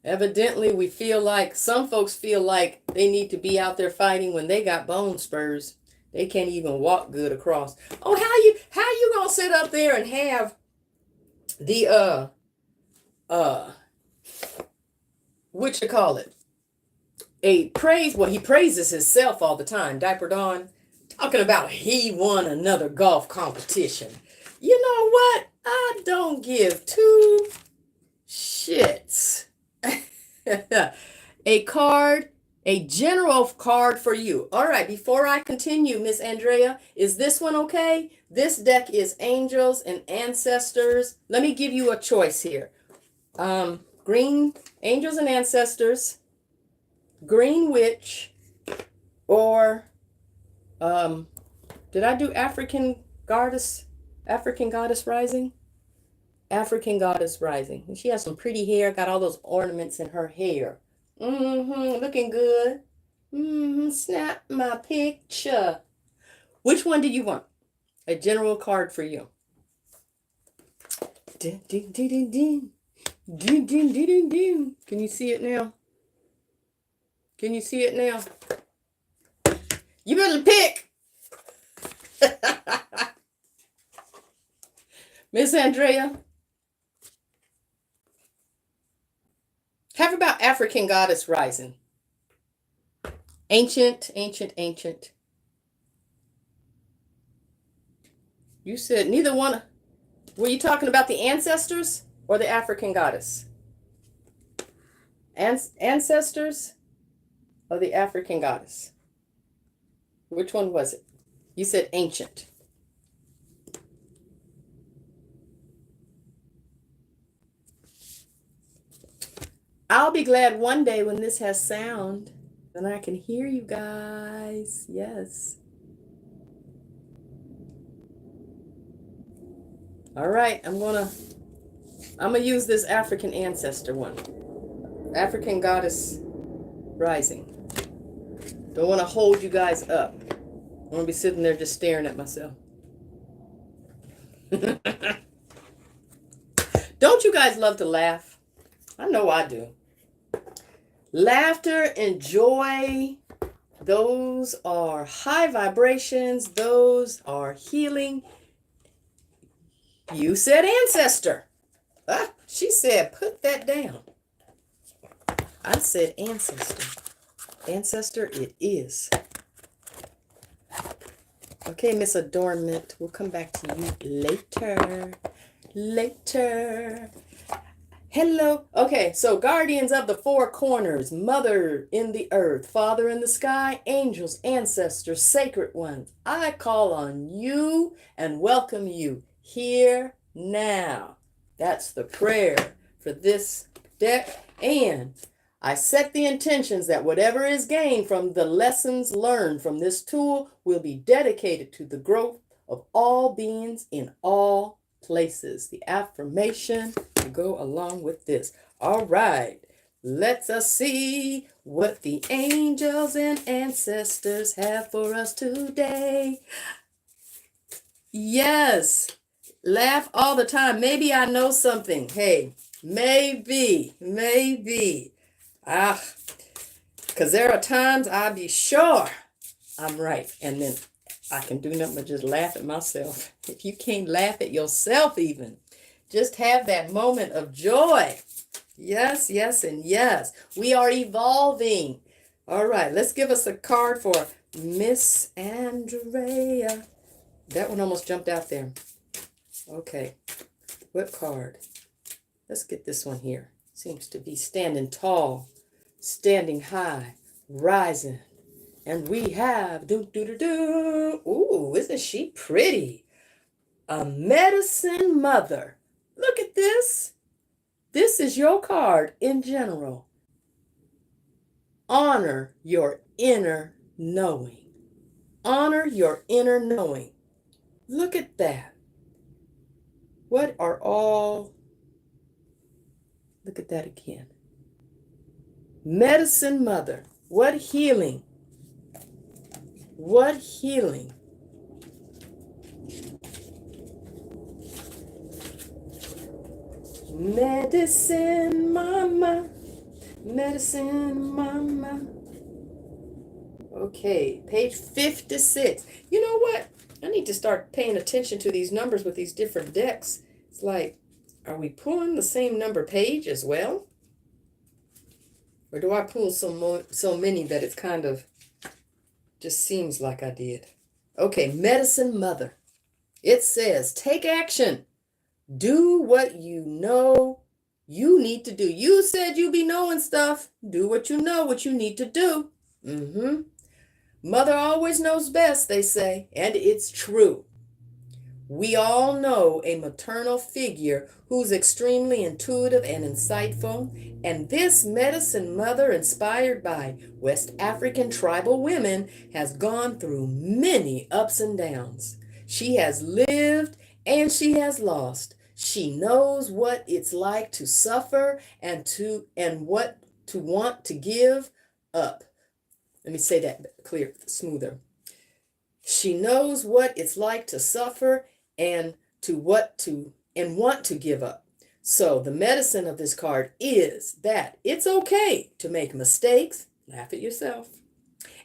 Evidently, we feel like, some folks feel like they need to be out there fighting when they got bone spurs. They can't even walk good across. Oh, how you gonna sit up there and have the, what you call it? A praise, well, he praises himself all the time, Diaper Dawn, talking about he won another golf competition. You know what? I don't give two shits. A general card for you. All right, before I continue, Miss Andrea, is this one okay? This deck is Angels and Ancestors. Let me give you a choice here. Green Angels and Ancestors, Green Witch, or did I do African Goddess Rising? African goddess rising. And she has some pretty hair, got all those ornaments in her hair. Looking good. Snap my picture. Which one do you want? A general card for you. Ding, ding, ding, ding, ding. Ding, ding, ding, ding, ding. Can you see it now? Can you see it now? You better pick. Miss Andrea. Have about African goddess rising. Ancient, ancient, ancient. You said neither one. Were you talking about the ancestors or the African goddess? Ancestors or the African goddess? Which one was it? You said ancient. I'll be glad one day when this has sound and I can hear you guys. Yes. All right, I'm gonna use this African ancestor one. African goddess rising. Don't want to hold you guys up. I'm gonna be sitting there just staring at myself. Don't you guys love to laugh? I know I do. Laughter and joy, those are high vibrations. Those are healing. You said ancestor. She said put that down. I said ancestor. Ancestor it is. Okay, Miss Adornment. We'll come back to you later. Later. Hello. Okay, so guardians of the four corners, mother in the earth, father in the sky, angels, ancestors, sacred ones. I call on you and welcome you here now. That's the prayer for this deck. And I set the intentions that whatever is gained from the lessons learned from this tool will be dedicated to the growth of all beings in all places. The affirmation to go along with this. All right, let's us see what the angels and ancestors have for us today. Yes, laugh all the time. Maybe I know something. Hey, maybe. Because there are times I'll be sure I'm right. And then I can do nothing but just laugh at myself. If you can't laugh at yourself even, just have that moment of joy. Yes, yes, and yes. We are evolving. All right, let's give us a card for Miss Andrea. That one almost jumped out there. Okay, what card? Let's get this one here. Seems to be standing tall, standing high, rising. And we have, ooh, isn't she pretty? A medicine mother. Look at this. This is your card in general. Honor your inner knowing. Honor your inner knowing. Look at that. What are all, look at that again. Medicine mother. What healing. What healing. Medicine mama. Medicine mama. Okay, page 56. You know what? I need to start paying attention to these numbers with these different decks. It's like, are we pulling the same number page as well? Or do I pull so many that it's kind of just seems like I did? Okay, medicine mother. It says, take action. Do what you know you need to do. You said you be knowing stuff. Do what you know what you need to do. Mother always knows best, they say, and it's true. We all know a maternal figure who's extremely intuitive and insightful, and this medicine mother, inspired by West African tribal women, has gone through many ups and downs. She has lived and she has lost. She knows what it's like to suffer and what to want to give up. Let me say that clear, smoother. She knows what it's like to suffer and want to give up. So the medicine of this card is that it's okay to make mistakes, laugh at yourself,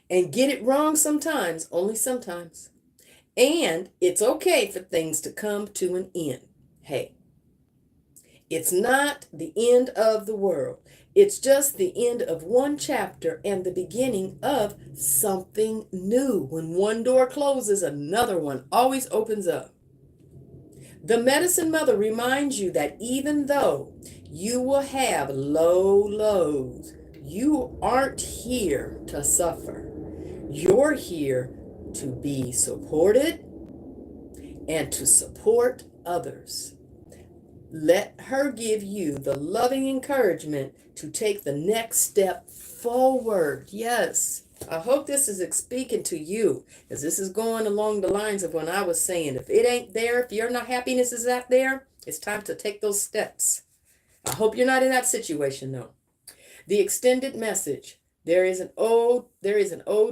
and get it wrong sometimes, only sometimes. And it's okay for things to come to an end. Hey, it's not the end of the world. It's just the end of one chapter and the beginning of something new. When one door closes, another one always opens up. The Medicine Mother reminds you that even though you will have low lows, you aren't here to suffer. You're here to be supported and to support others. Let her give you the loving encouragement to take the next step forward. Yes, I hope this is speaking to you, because this is going along the lines of when I was saying, if it ain't there, if your not happiness is out there, it's time to take those steps. I hope you're not in that situation, though. The extended message. There is an old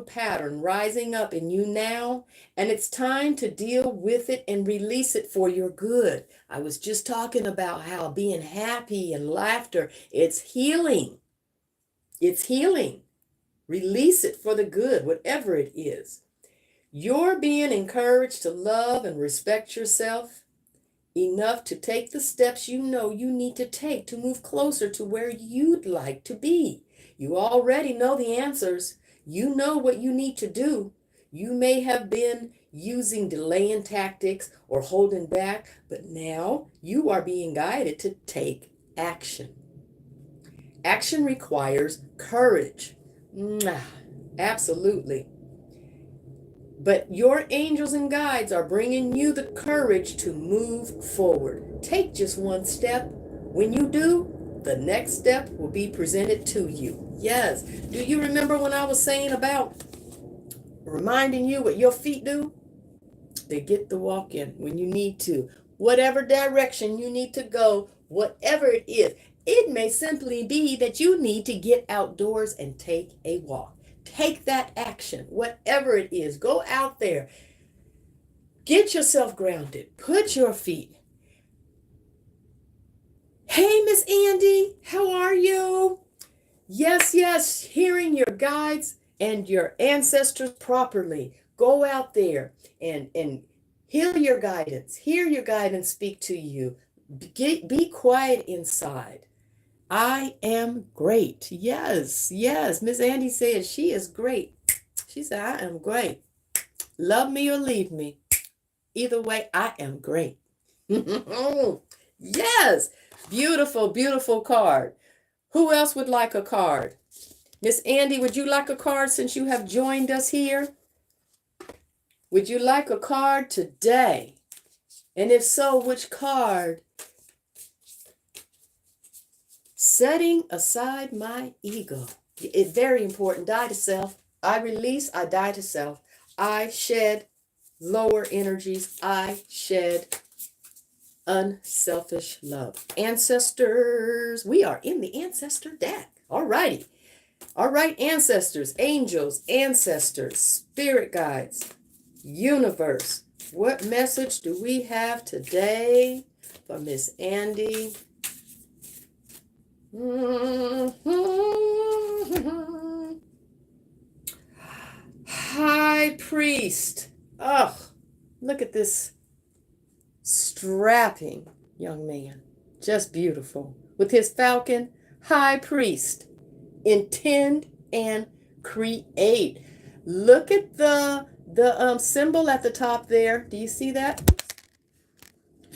pattern rising up in you now, and it's time to deal with it and release it for your good. I was just talking about how being happy and laughter, it's healing. It's healing. Release it for the good, whatever it is. You're being encouraged to love and respect yourself enough to take the steps you know you need to take to move closer to where you'd like to be. You already know the answers. You know what you need to do. You may have been using delaying tactics or holding back, but now you are being guided to take action. Action requires courage. Absolutely. But your angels and guides are bringing you the courage to move forward. Take just one step. When you do, the next step will be presented to you. Yes. Do you remember when I was saying about reminding you what your feet do? They get the walk in when you need to. Whatever direction you need to go, whatever it is, it may simply be that you need to get outdoors and take a walk. Take that action, whatever it is. Go out there. Get yourself grounded. Put your feet. Hey, Miss Andy, how are you? Yes, hearing your guides and your ancestors properly. Go out there and hear your guidance. Hear your guidance speak to you. Be quiet inside. I am great. Yes. Miss Andy says she is great. She said, I am great. Love me or leave me. Either way, I am great. Yes. Beautiful card. Who else would like a card? Miss Andy, would you like a card since you have joined us here? Would you like a card today? And if so, which card? Setting aside my ego. It's very important. Die to self. I release, I die to self. I shed lower energies. I shed unselfish love. Ancestors. We are in the ancestor deck. All righty. All right, ancestors, angels, ancestors, spirit guides, universe. What message do we have today for Miss Andy? High priest. Oh, look at this strapping young man. Just beautiful. With his falcon, high priest. Intend and create. Look at the symbol at the top there. Do you see that?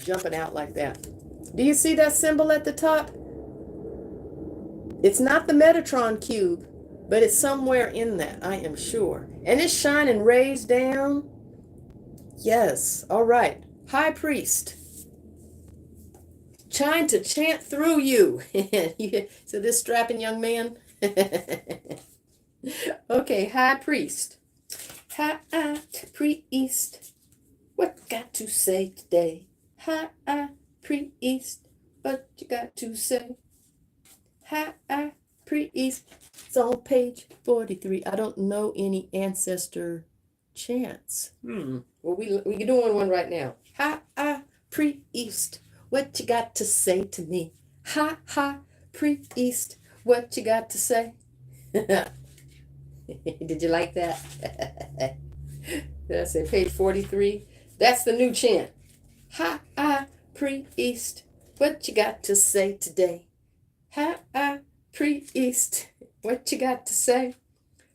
Jumping out like that. Do you see that symbol at the top? It's not the Metatron cube, but it's somewhere in that, I am sure. And it's shining rays down. Yes. All right. High priest. Trying to chant through you. So this strapping young man. Okay, high priest. High priest. What got to say today? High priest, what you got to say? High priest. It's on page 43. I don't know any ancestor chants. Well, we're doing one right now. High priest, what you got to say to me? High priest, what you got to say? Did you like that? Did I say page 43? That's the new chant. High priest, what you got to say today? High priest, what you got to say?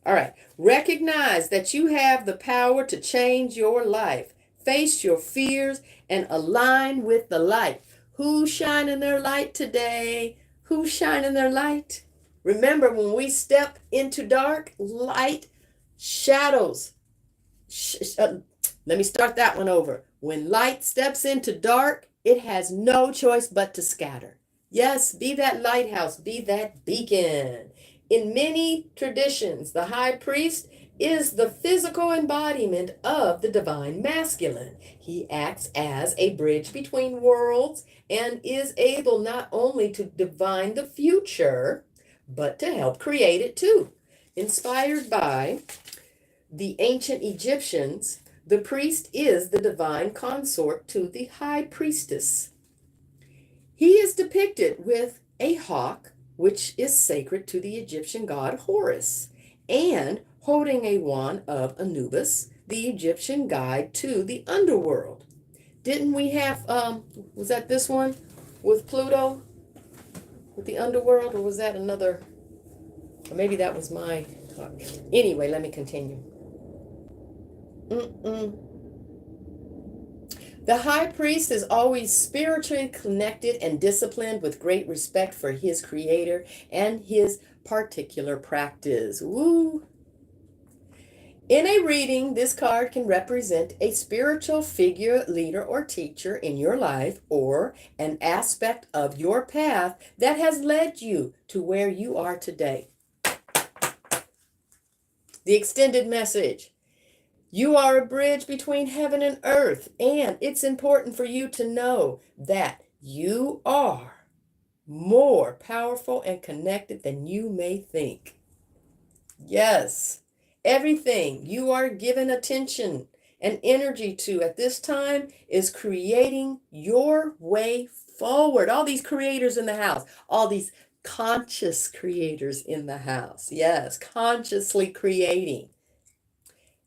All right. Recognize that you have the power to change your life. Face your fears and align with the light. Who's shining their light today? Who's shining their light? Remember, when we step into dark, light shadows. Let me start that one over. When light steps into dark, it has no choice but to scatter. Yes, be that lighthouse, be that beacon. In many traditions, the high priest is the physical embodiment of the divine masculine. He acts as a bridge between worlds and is able not only to divine the future, but to help create it too. Inspired by the ancient Egyptians, the priest is the divine consort to the high priestess. He is depicted with a hawk, which is sacred to the Egyptian god Horus, and holding a wand of Anubis, the Egyptian guide to the underworld. Didn't we have, was that this one with Pluto, with the underworld, or was that another, or maybe that was my, anyway, let me continue. The high priest is always spiritually connected and disciplined with great respect for his creator and his particular practice. Woo! In a reading, this card can represent a spiritual figure, leader, or teacher in your life, or an aspect of your path that has led you to where you are today. The extended message. You are a bridge between heaven and earth, and it's important for you to know that you are more powerful and connected than you may think. Yes, everything you are given attention and energy to at this time is creating your way forward. All these creators in the house, all these conscious creators in the house. Yes, consciously creating.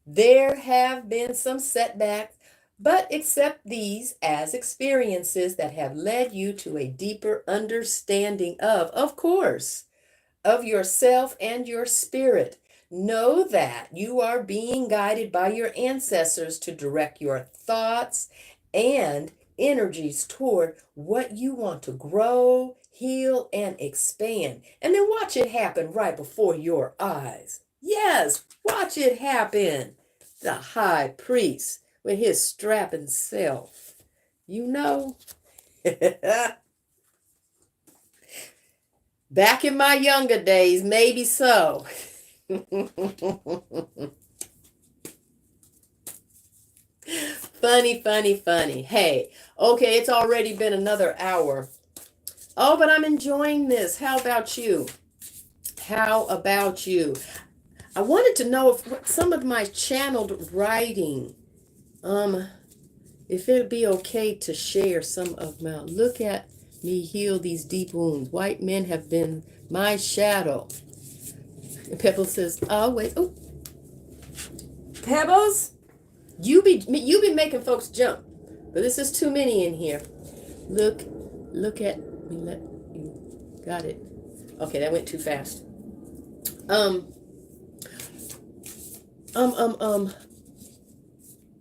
There have been some setbacks, but accept these as experiences that have led you to a deeper understanding of course, of yourself and your spirit. Know that you are being guided by your ancestors to direct your thoughts and energies toward what you want to grow, heal, and expand. And then watch it happen right before your eyes. Yes, watch it happen. The high priest with his strapping self. You know. Back in my younger days, maybe so. Funny. Hey, okay, it's already been another hour. Oh, but I'm enjoying this. How about you? I wanted to know if some of my channeled writing, if it'd be okay to share some of my, look at me heal these deep wounds. White men have been my shadow. And Pebbles says, always, oh, Pebbles, you be making folks jump, but this is too many in here. Look at me, let you, got it. Okay, that went too fast.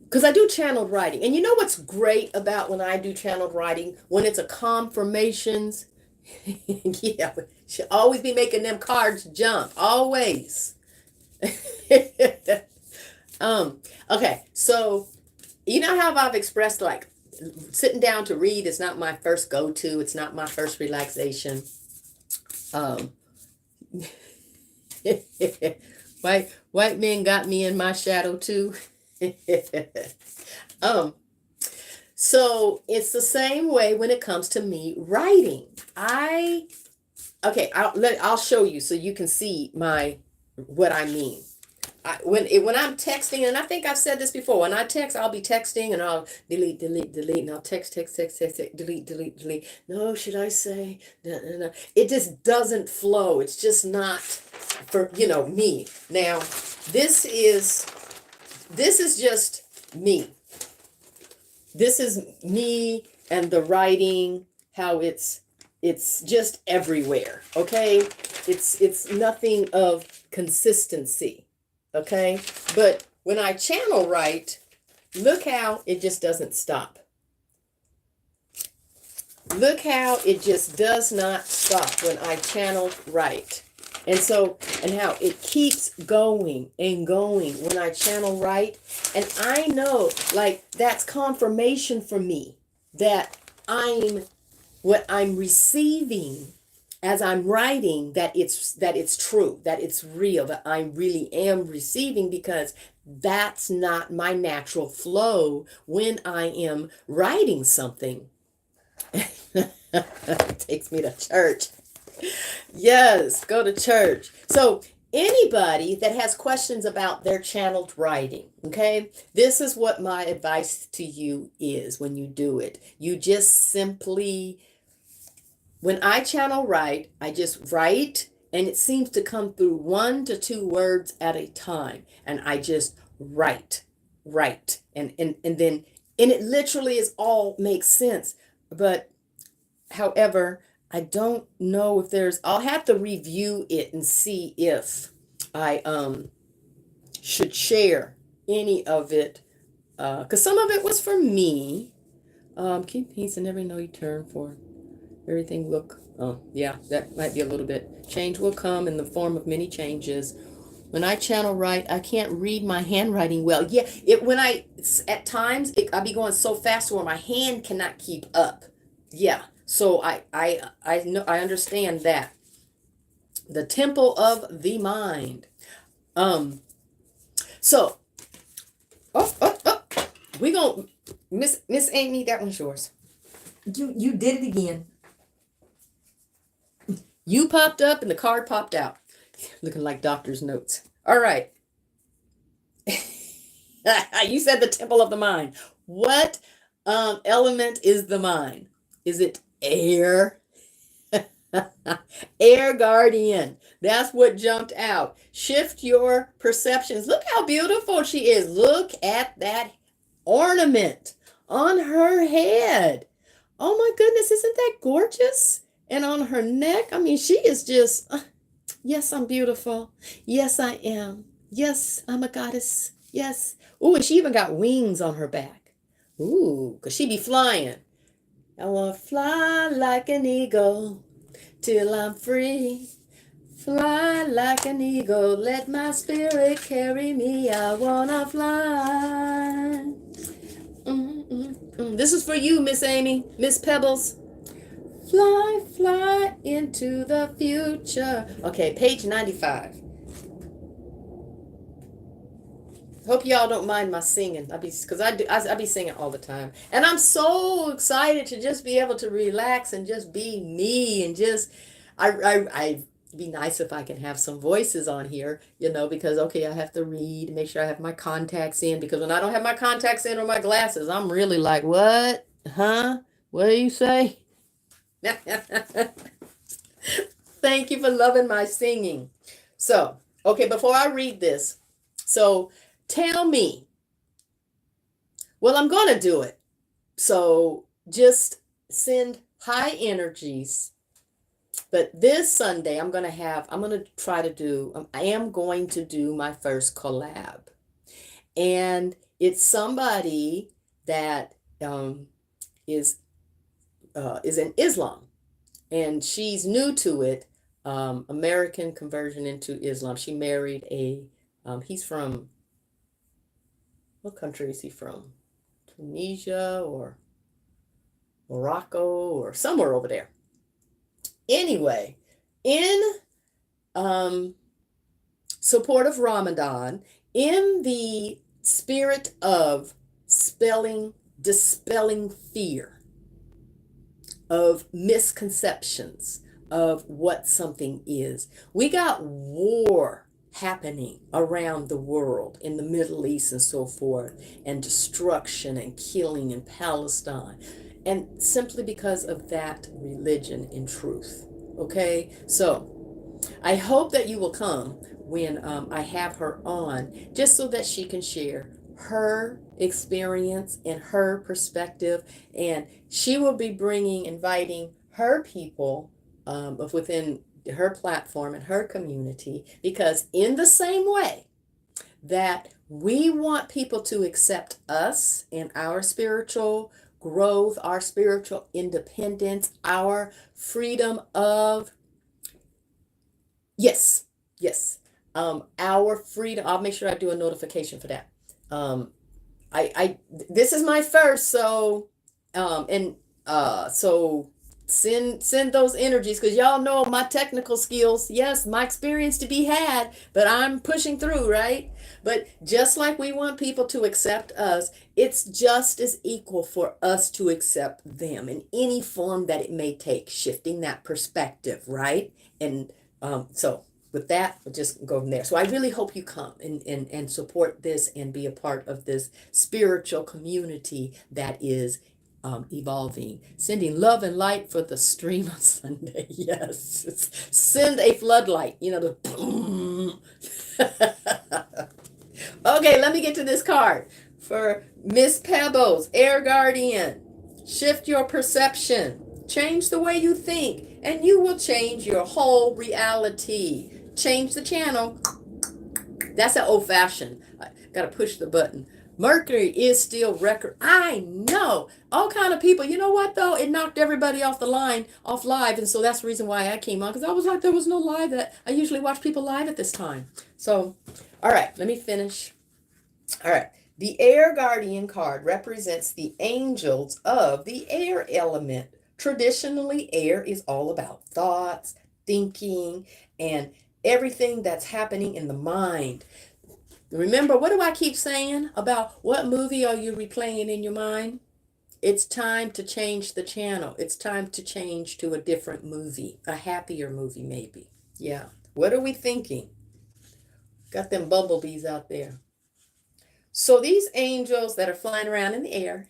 Because I do channeled writing. And you know what's great about when I do channeled writing? When it's a confirmations. Yeah, should always be making them cards jump. Always. Okay, so you know how I've expressed, like, sitting down to read is not my first go-to. It's not my first relaxation. White men got me in my shadow too. So it's the same way when it comes to me writing. I'll show you so you can see what I mean. When I'm texting, and I think I've said this before, when I text, I'll be texting and I'll delete, delete, delete, and I'll text, delete, delete, delete. No, should I say? No, no, no. It just doesn't flow. It's just not for, me. Now, this is just me. This is me and the writing, how it's just everywhere. Okay? It's nothing of consistency. Okay, but when I channel write, look how it just doesn't stop. Look how it just does not stop when I channel write. And how it keeps going and going when I channel write. And I know, like, that's confirmation for me that what I'm receiving as I'm writing, that it's true, that it's real, that I really am receiving, because that's not my natural flow when I am writing something. It takes me to church. Yes, go to church. So anybody that has questions about their channeled writing, okay, this is what my advice to you is when you do it. You just simply, when I channel write, I just write, and it seems to come through 1 to 2 words at a time. And I just write. And then it literally all makes sense. But however, I don't know if I'll have to review it and see if I should share any of it. Because some of it was for me. Keep peace and never know you turn for. Everything look, oh yeah, that might be a little bit. Change will come in the form of many changes. When I channel write, I can't read my handwriting well. Yeah, at times I be going so fast where my hand cannot keep up. Yeah, so I know, I understand that. The temple of the mind. So, we gonna Miss Amy, that one's yours. You did it again. You popped up and the card popped out. Looking like doctor's notes. All right. You said the temple of the mind. What element is the mind? Is it air? Air guardian. That's what jumped out. Shift your perceptions. Look how beautiful she is. Look at that ornament on her head. Oh my goodness, isn't that gorgeous? And on her neck, I mean, she is just, yes, I'm beautiful. Yes, I am. Yes, I'm a goddess. Yes. Ooh, and she even got wings on her back. Ooh, because she be flying. I want to fly like an eagle till I'm free. Fly like an eagle, let my spirit carry me. I want to fly. This is for you, Miss Amy, Miss Pebbles. Fly, fly into the future. Okay, page 95. Hope y'all don't mind my singing. I be singing all the time, and I'm so excited to just be able to relax and just be me, and just I be nice if I can have some voices on here, because okay, I have to read, make sure I have my contacts in, because when I don't have my contacts in or my glasses, I'm really like, what? Huh? What do you say? Thank you for loving my singing. So, okay, before I read this, so tell me. Well, I'm going to do it. So just send high energies. But this Sunday, I am going to do my first collab. And it's somebody that is in Islam. And she's new to it. American conversion into Islam. She married he's from, what country is he from? Tunisia or Morocco or somewhere over there. Anyway, in support of Ramadan, in the spirit of spelling dispelling fear, of misconceptions of what something is. We got war happening around the world, in the Middle East and so forth, and destruction and killing in Palestine, and simply because of that religion in truth. Okay, so I hope that you will come when I have her on, just so that she can share her experience and her perspective. And she will be inviting her people of within her platform and her community, because in the same way that we want people to accept us and our spiritual growth, our spiritual independence, our freedom of, yes, yes. Our freedom. I'll make sure I do a notification for that. Um, I this is my first, so and so send those energies, because y'all know my technical skills. Yes, my experience to be had, but I'm pushing through, right? But just like we want people to accept us, it's just as equal for us to accept them in any form that it may take, shifting that perspective, right? And so with that, we'll just go from there. So I really hope you come and support this and be a part of this spiritual community that is evolving. Sending love and light for the stream on Sunday. Yes. Send a floodlight, the boom. Okay, let me get to this card. For Miss Pebbles, Air Guardian, shift your perception. Change the way you think, and you will change your whole reality. Change the channel. That's an old fashioned. I gotta push the button. Mercury is still record. I know. All kind of people. You know what though? It knocked everybody off the line, off live, and so that's the reason why I came on, because I was like, there was no live that I usually watch people live at this time. So, all right, let me finish. All right. The Air Guardian card represents the angels of the air element. Traditionally, air is all about thoughts, thinking, and everything that's happening in the mind. Remember, what do I keep saying about what movie are you replaying in your mind? It's time to change the channel. It's time to change to a different movie, a happier movie maybe. Yeah. What are we thinking? Got them bumblebees out there. So these angels that are flying around in the air,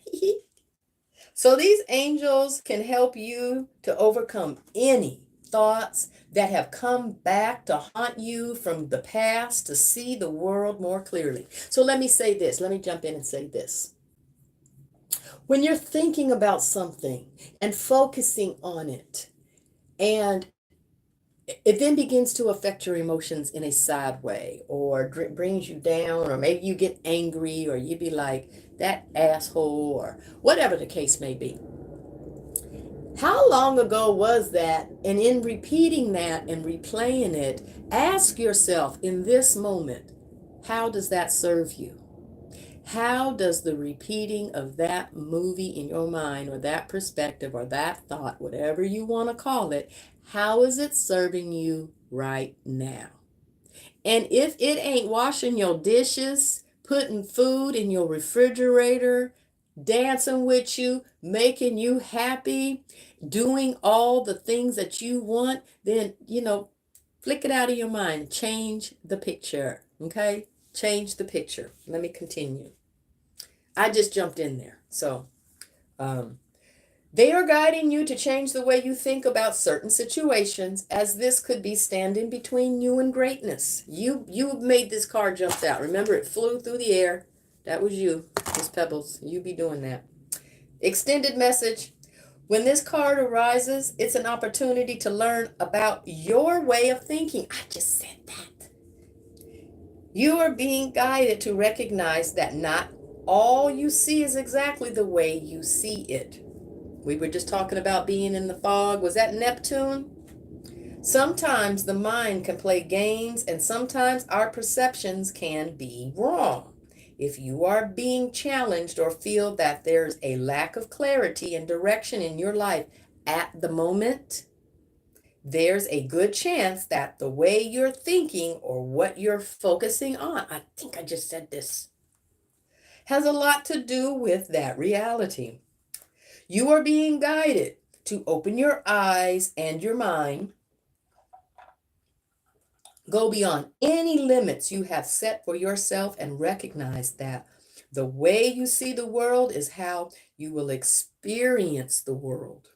so these angels can help you to overcome any thoughts that have come back to haunt you from the past, to see the world more clearly. So let me say this. Let me jump in and say this. When you're thinking about something and focusing on it, and it then begins to affect your emotions in a sad way, or brings you down, or maybe you get angry, or you be like, that asshole, or whatever the case may be. How long ago was that? And in repeating that and replaying it, ask yourself in this moment, how does that serve you? How does the repeating of that movie in your mind, or that perspective, or that thought, whatever you want to call it, how is it serving you right now? And if it ain't washing your dishes, putting food in your refrigerator, dancing with you, making you happy, doing all the things that you want, then, flick it out of your mind. Change the picture. Okay? Change the picture. Let me continue. I just jumped in there. So, they are guiding you to change the way you think about certain situations, as this could be standing between you and greatness. You made this card jump out. Remember, it flew through the air. That was you, Miss Pebbles. You be doing that. Extended message. When this card arises, it's an opportunity to learn about your way of thinking. I just said that. You are being guided to recognize that not all you see is exactly the way you see it. We were just talking about being in the fog. Was that Neptune? Sometimes the mind can play games, and sometimes our perceptions can be wrong. If you are being challenged or feel that there's a lack of clarity and direction in your life at the moment, there's a good chance that the way you're thinking or what you're focusing on, I think I just said this, has a lot to do with that reality. You are being guided to open your eyes and your mind, go beyond any limits you have set for yourself, and recognize that the way you see the world is how you will experience the world.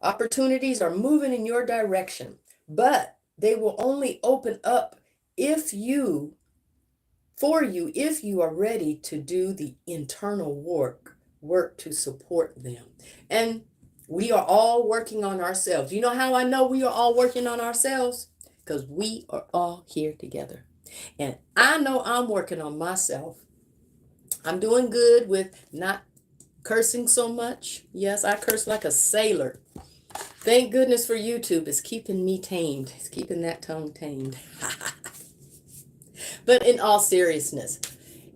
Opportunities are moving in your direction, but they will only open up if you if you are ready to do the internal work to support them. And we are all working on ourselves. You know how I know we are all working on ourselves? Because we are all here together. And I know I'm working on myself. I'm doing good with not cursing so much. Yes, I curse like a sailor. Thank goodness for YouTube. It's keeping me tamed. It's keeping that tongue tamed. But in all seriousness,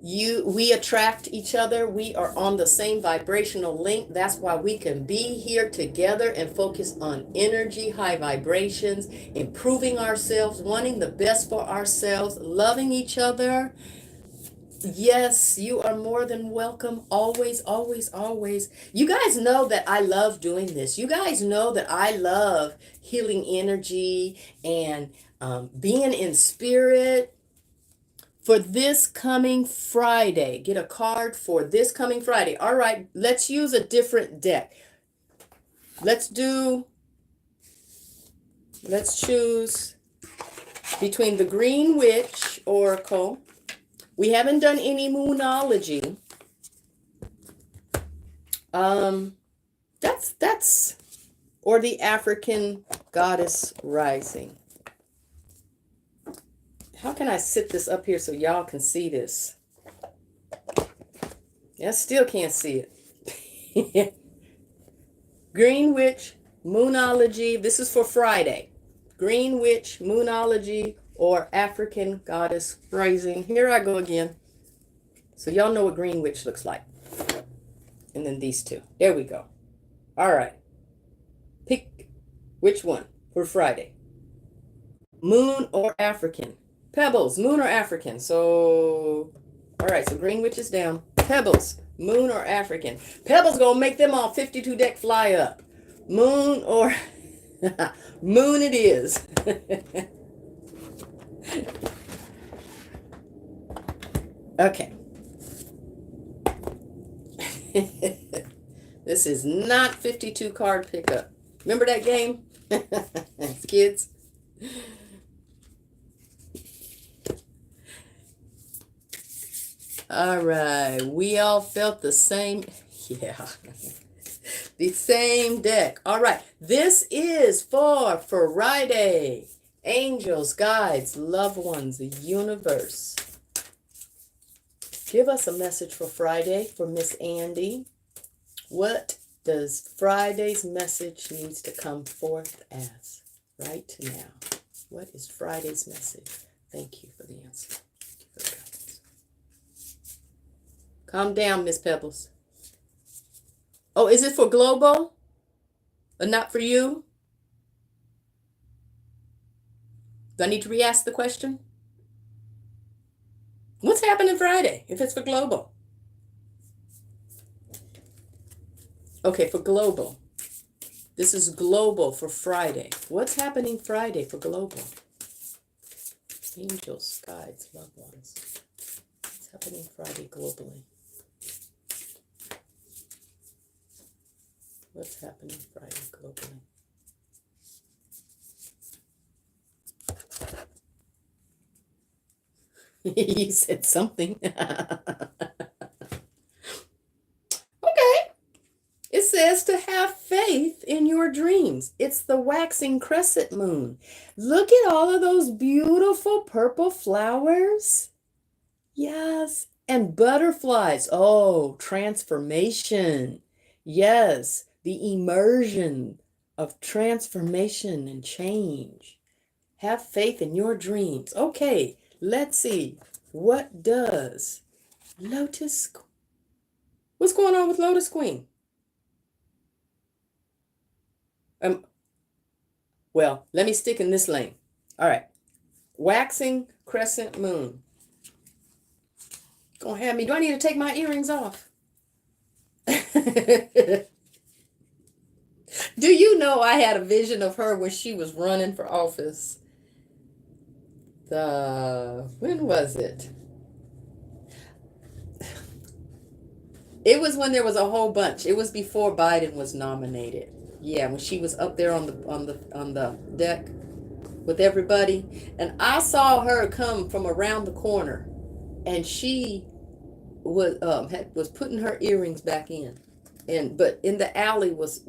we attract each other. We are on the same vibrational link. That's why we can be here together and focus on energy, high vibrations, improving ourselves, wanting the best for ourselves, loving each other. Yes, you are more than welcome. Always, always, always. You guys know that I love doing this. You guys know that I love healing energy and being in spirit. For this coming Friday, get a card for this coming Friday. All right, let's use a different deck. Let's choose between the Green Witch Oracle. We haven't done any Moonology. Or the African Goddess Rising. How can I sit this up here so y'all can see this? I still can't see it. Green Witch, Moonology. This is for Friday. Green Witch, Moonology, or African Goddess Rising. Here I go again. So y'all know what Green Witch looks like. And then these two. There we go. All right. Pick which one for Friday. Moon or African? Pebbles, moon or African? So, all right, so Green Witch is down. Pebbles, moon or African? Pebbles gonna make them all 52 deck fly up. Moon or moon it is. Okay. This is not 52 card pickup. Remember that game? Kids? All right, we all felt the same, yeah, the same deck. All right, this is for Friday. Angels, guides, loved ones, the universe. Give us a message for Friday for Miss Andy. What does Friday's message needs to come forth as right now? What is Friday's message? Thank you for the answer. Thank you for the guidance. Calm down, Miss Pebbles. Oh, is it for global? Or not for you? Do I need to re-ask the question? What's happening Friday if it's for global? Okay, for global. This is global for Friday. What's happening Friday for global? Angels, guides, loved ones. What's happening Friday globally? What's happening Friday globally? You said something. Okay. It says to have faith in your dreams. It's the waxing crescent moon. Look at all of those beautiful purple flowers. Yes. And butterflies. Oh, transformation. Yes. The immersion of transformation and change. Have faith in your dreams. Okay, let's see. What does Lotus... What's going on with Lotus Queen? Well, let me stick in this lane. All right. Waxing crescent moon. Gonna have me. Do I need to take my earrings off? Do you know I had a vision of her when she was running for office? When was it? It was when there was a whole bunch. It was before Biden was nominated. Yeah, when she was up there on the deck with everybody, and I saw her come from around the corner, and she was putting her earrings back in, but in the alley was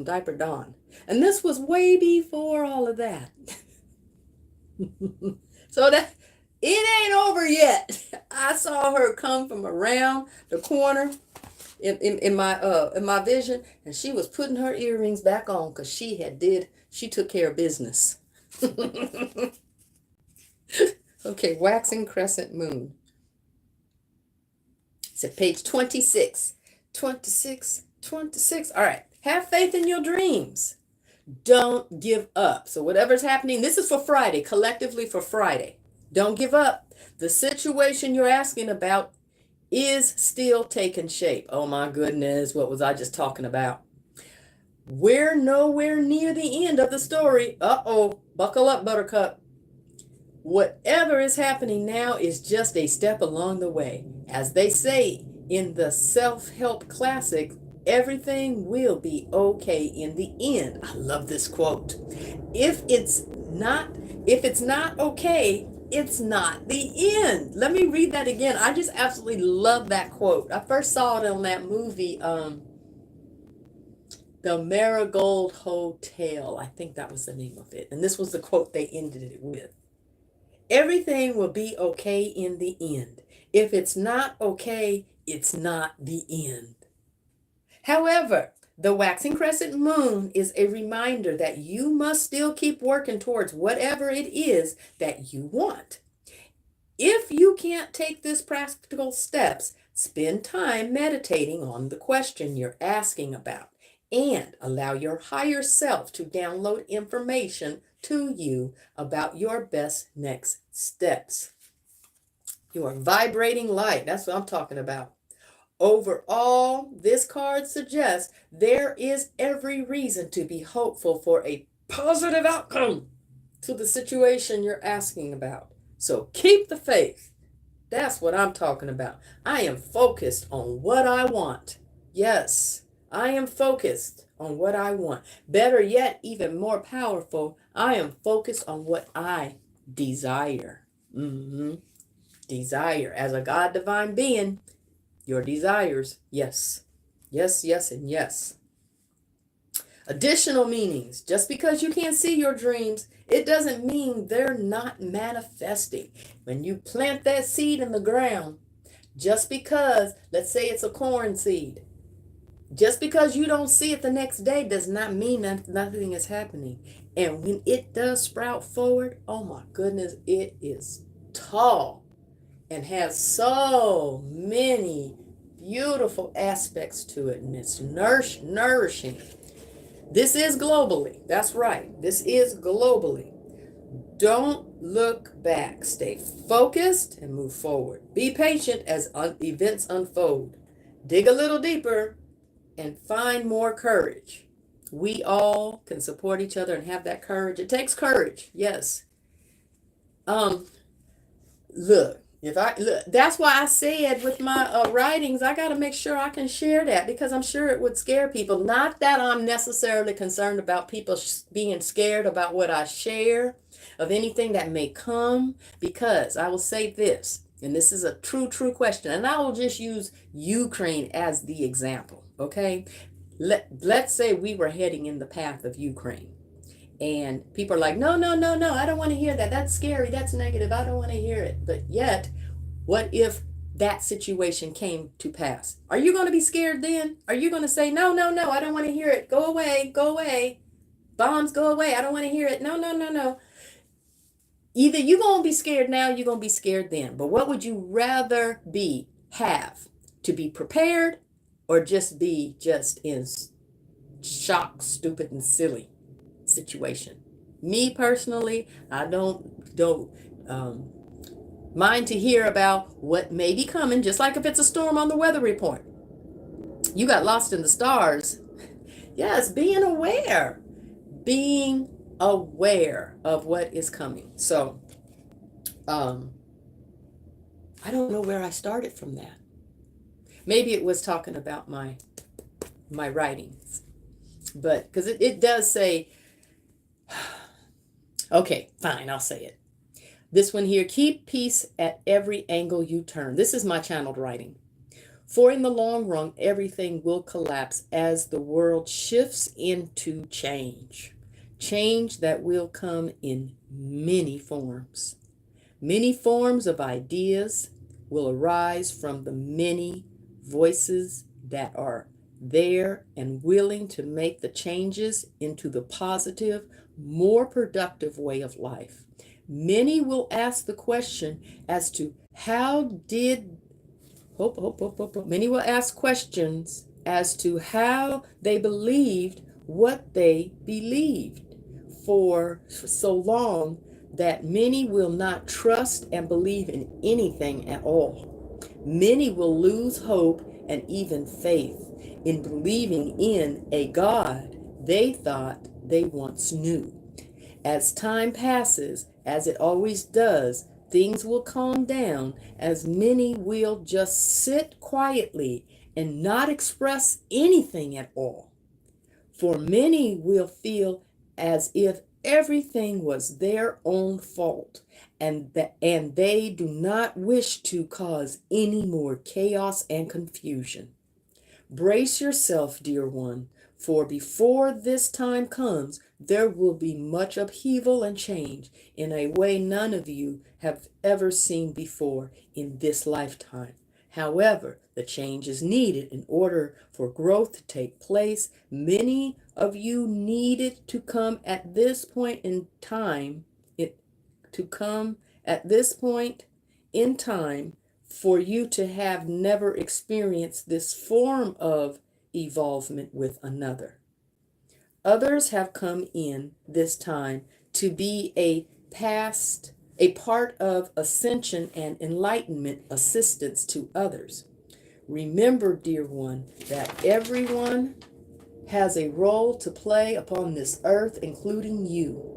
Diaper Dawn, and this was way before all of that. So that it ain't over yet. I saw her come from around the corner in my vision, and she was putting her earrings back on because she took care of business. Okay, waxing crescent moon. It's at page 26. 26. All right. Have faith in your dreams. Don't give up. So whatever's happening, this is for Friday, collectively for Friday. Don't give up. The situation you're asking about is still taking shape. Oh my goodness, what was I just talking about? We're nowhere near the end of the story. Uh-oh, buckle up, Buttercup. Whatever is happening now is just a step along the way. As they say in the self-help classic, everything will be okay in the end. I love this quote. If it's not okay, it's not the end. Let me read that again. I just absolutely love that quote. I first saw it on that movie, The Marigold Hotel. I think that was the name of it. And this was the quote they ended it with. Everything will be okay in the end. If it's not okay, it's not the end. However, the waxing crescent moon is a reminder that you must still keep working towards whatever it is that you want. If you can't take these practical steps, spend time meditating on the question you're asking about and allow your higher self to download information to you about your best next steps. You are vibrating light. That's what I'm talking about. Overall, this card suggests there is every reason to be hopeful for a positive outcome to the situation you're asking about. So keep the faith. That's what I'm talking about. I am focused on what I want. Yes, I am focused on what I want. Better yet, even more powerful, I am focused on what I desire. Desire. As a God divine being, your desires, yes. Yes, yes, and yes. Additional meanings. Just because you can't see your dreams, it doesn't mean they're not manifesting. When you plant that seed in the ground, just because, let's say it's a corn seed, just because you don't see it the next day does not mean that nothing is happening. And when it does sprout forward, oh my goodness, it is tall and has so many beautiful aspects to it, and it's nourishing. This is globally. That's right. This is globally. Don't look back. Stay focused and move forward. Be patient as events unfold. Dig a little deeper and find more courage. We all can support each other and have that courage. It takes courage. Yes. Look. That's why I said with my writings, I got to make sure I can share that, because I'm sure it would scare people. Not that I'm necessarily concerned about people being scared about what I share, of anything that may come, because I will say this, and this is a true question, and I will just use Ukraine as the example, okay? Let's say we were heading in the path of Ukraine. And people are like, no, I don't want to hear that. That's scary. That's negative. I don't want to hear it. But yet, what if that situation came to pass? Are you going to be scared then? Are you going to say, no, I don't want to hear it. Go away. Bombs, go away. I don't want to hear it. No. Either you're going to be scared now, you're going to be scared then. But what would you rather have? To be prepared or just be in shock, stupid, and silly situation? Me personally, I don't Mind to hear about what may be coming, just like if it's a storm on the weather report. You got lost in the stars. Yes, being aware. Being aware of what is coming. So, I don't know where I started from that. Maybe it was talking about my writings. But, because it does say, okay, fine, I'll say it. This one here, keep peace at every angle you turn. This is my channeled writing. For in the long run, everything will collapse as the world shifts into change. Change that will come in many forms. Many forms of ideas will arise from the many voices that are there and willing to make the changes into the positive, more productive way of life. Many will ask the question as to many will ask questions as to how they believed what they believed for so long that many will not trust and believe in anything at all. Many will lose hope and even faith in believing in a God they thought they once knew. As time passes, as it always does, things will calm down as many will just sit quietly and not express anything at all. For many will feel as if everything was their own fault and they do not wish to cause any more chaos and confusion. Brace yourself, dear one, for before this time comes, there will be much upheaval and change in a way none of you have ever seen before in this lifetime. However, the change is needed in order for growth to take place. Many of you need it to come at this point in time, for you to have never experienced this form of evolvement with another. Others have come in this time to be a part of ascension and enlightenment assistance to others. Remember, dear one, that everyone has a role to play upon this earth, including you.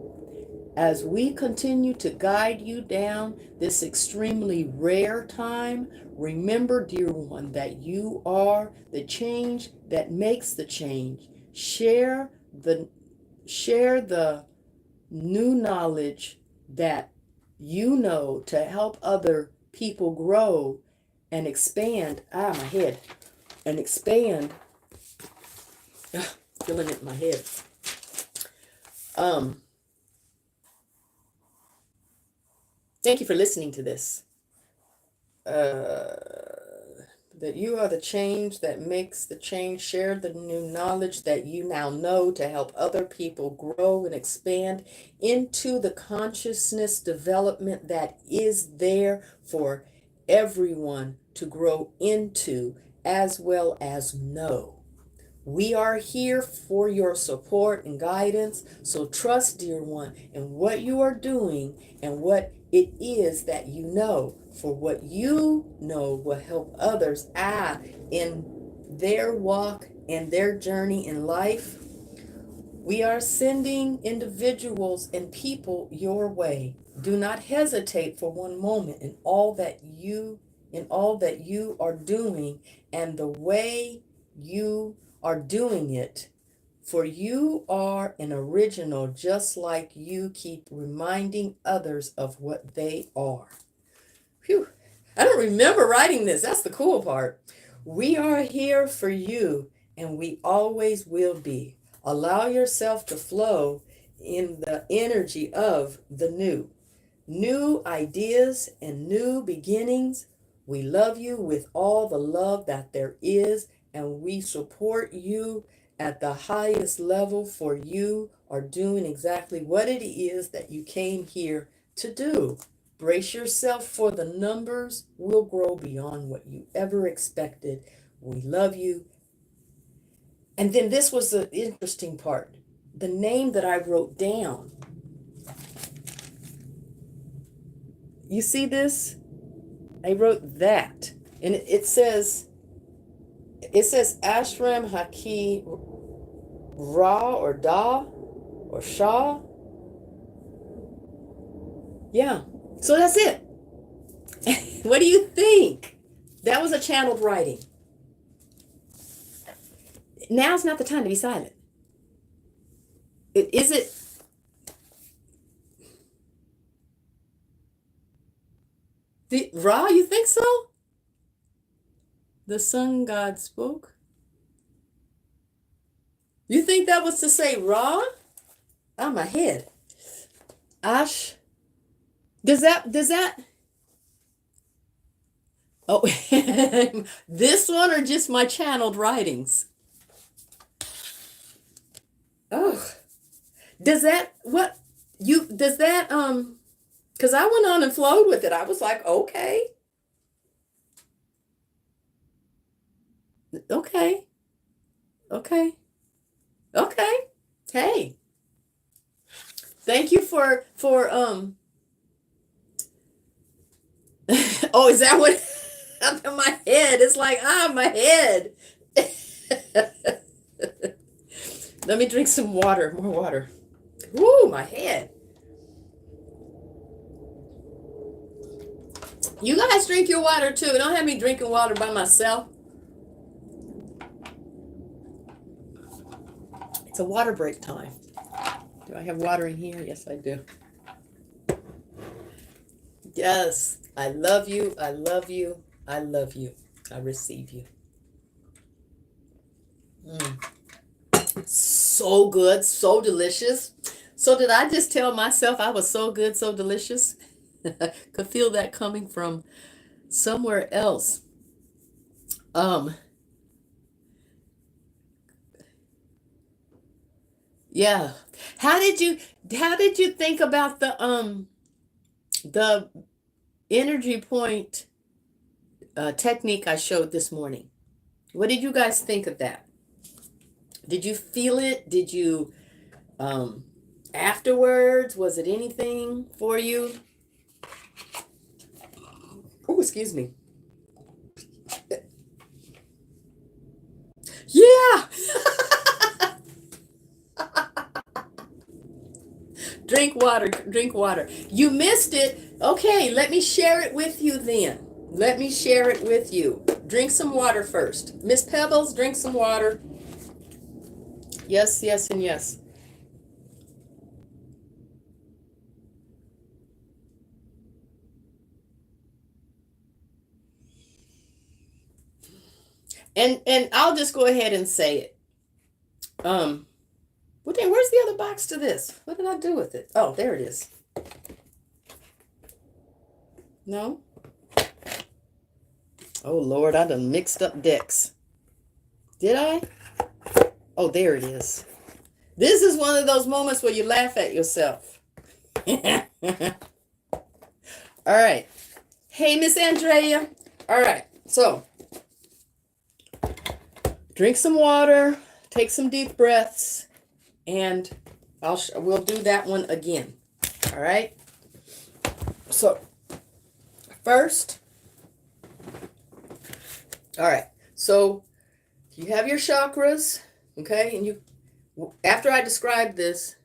As we continue to guide you down this extremely rare time, remember, dear one, that you are the change that makes the change. Share the new knowledge that you know to help other people grow and expand. My head. And expand. Feeling it in my head. Thank you for listening to this. That you are the change that makes the change. Share the new knowledge that you now know to help other people grow and expand into the consciousness development that is there for everyone to grow into as well as know. We are here for your support and guidance, so trust, dear one, in what you are doing and what it is that you know. For what you know will help others in their walk and their journey in life. We are sending individuals and people your way. Do not hesitate for one moment in all that you are doing and the way you are doing it, for you are an original, just like you keep reminding others of what they are. Phew. I don't remember writing this. That's the cool part. We are here for you, and we always will be. Allow yourself to flow in the energy of the new ideas and new beginnings. We love you with all the love that there is, and we support you at the highest level, for you are doing exactly what it is that you came here to do. Brace yourself, for the numbers will grow beyond what you ever expected. We love you. And then this was the interesting part. The name that I wrote down. You see this? I wrote that. And it says Ashram Haki Ra or Da or Shah. Yeah. So that's it. What do you think? That was a channeled writing. Now's not the time to be silent. Is it? Ra, you think so? The sun god spoke? You think that was to say Ra? Oh, my head. Ash. Does that? Oh, this one or just my channeled writings? Oh, does that, because I went on and flowed with it. I was like, okay. Okay. Hey, thank you for oh, is that what up in my head? It's like, my head. Let me drink some water, more water. Woo, my head. You guys drink your water too. Don't have me drinking water by myself. It's a water break time. Do I have water in here? Yes, I do. Yes, I love you. I love you. I love you. I receive you. So good, so delicious. So did I just tell myself I was so good, so delicious? Could feel that coming from somewhere else. Yeah. How did you think about the energy point technique I showed this morning? What did you guys think of that? Did you feel it? Did you afterwards, was it anything for you? Oh, excuse me. Yeah. Drink water. You missed it. Okay, let me share it with you then. Let me share it with you. Drink some water first. Miss Pebbles, drink some water. Yes, and yes. And I'll just go ahead and say it. Well, then, where's the other box to this? What did I do with it? Oh, there it is. No? Oh, Lord, I done mixed up decks. Did I? Oh, there it is. This is one of those moments where you laugh at yourself. All right. Hey, Miss Andrea. All right. So, drink some water, take some deep breaths, and we'll do that one again. All right. So, first, all right. So, you have your chakras, okay, and after I describe this.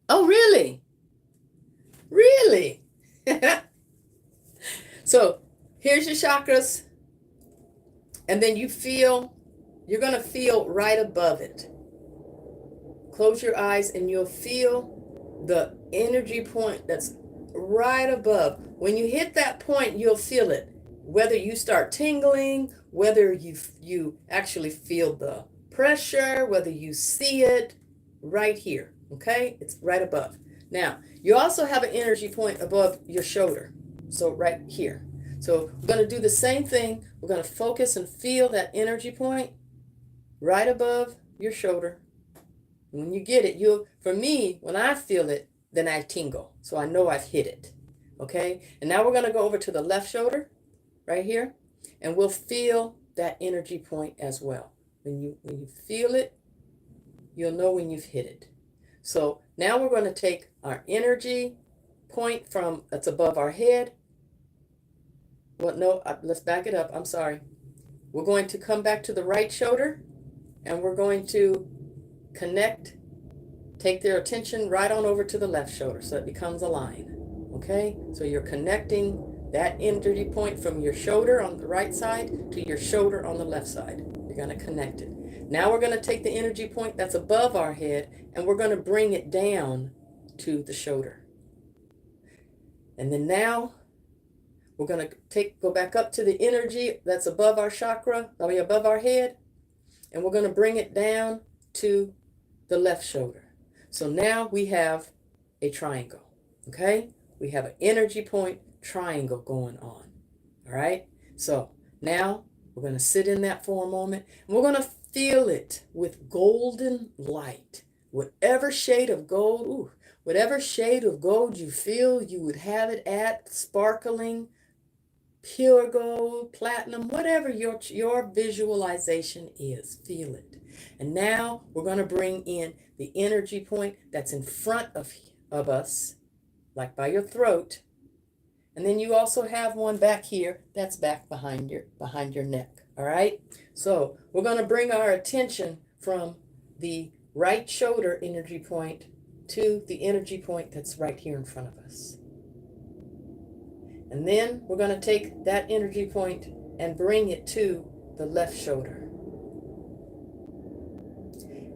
Oh, really? Really? So, here's your chakras. And then you're going to feel right above it. Close your eyes and you'll feel the energy point that's right above. When you hit that point, you'll feel it. Whether you start tingling, whether you actually feel the pressure, whether you see it, right here, okay? It's right above. Now, you also have an energy point above your shoulder, so right here. So we're going to do the same thing. We're going to focus and feel that energy point right above your shoulder. When you get it, for me, when I feel it, then I tingle. So I know I've hit it. Okay? And now we're going to go over to the left shoulder, right here, and we'll feel that energy point as well. When you feel it, you'll know when you've hit it. So now we're going to take our energy point from that's above our head. Well, no, let's back it up. I'm sorry. We're going to come back to the right shoulder, and we're going to connect, take their attention right on over to the left shoulder so it becomes a line. Okay? So you're connecting that energy point from your shoulder on the right side to your shoulder on the left side. You're going to connect it. Now we're going to take the energy point that's above our head, and we're going to bring it down to the shoulder. And then now we're going to go back up to the energy that's above our chakra, above our head, and we're going to bring it down to the left shoulder. So now we have a triangle, okay? We have an energy point triangle going on, all right? So now we're going to sit in that for a moment, and we're going to feel it with golden light. Whatever shade of gold, whatever shade of gold you feel, you would have it at sparkling, pure gold, platinum, whatever your visualization is, feel it. And now we're going to bring in the energy point that's in front of us, like by your throat. And then you also have one back here that's back behind your neck. All right? So we're going to bring our attention from the right shoulder energy point to the energy point that's right here in front of us. And then we're going to take that energy point and bring it to the left shoulder.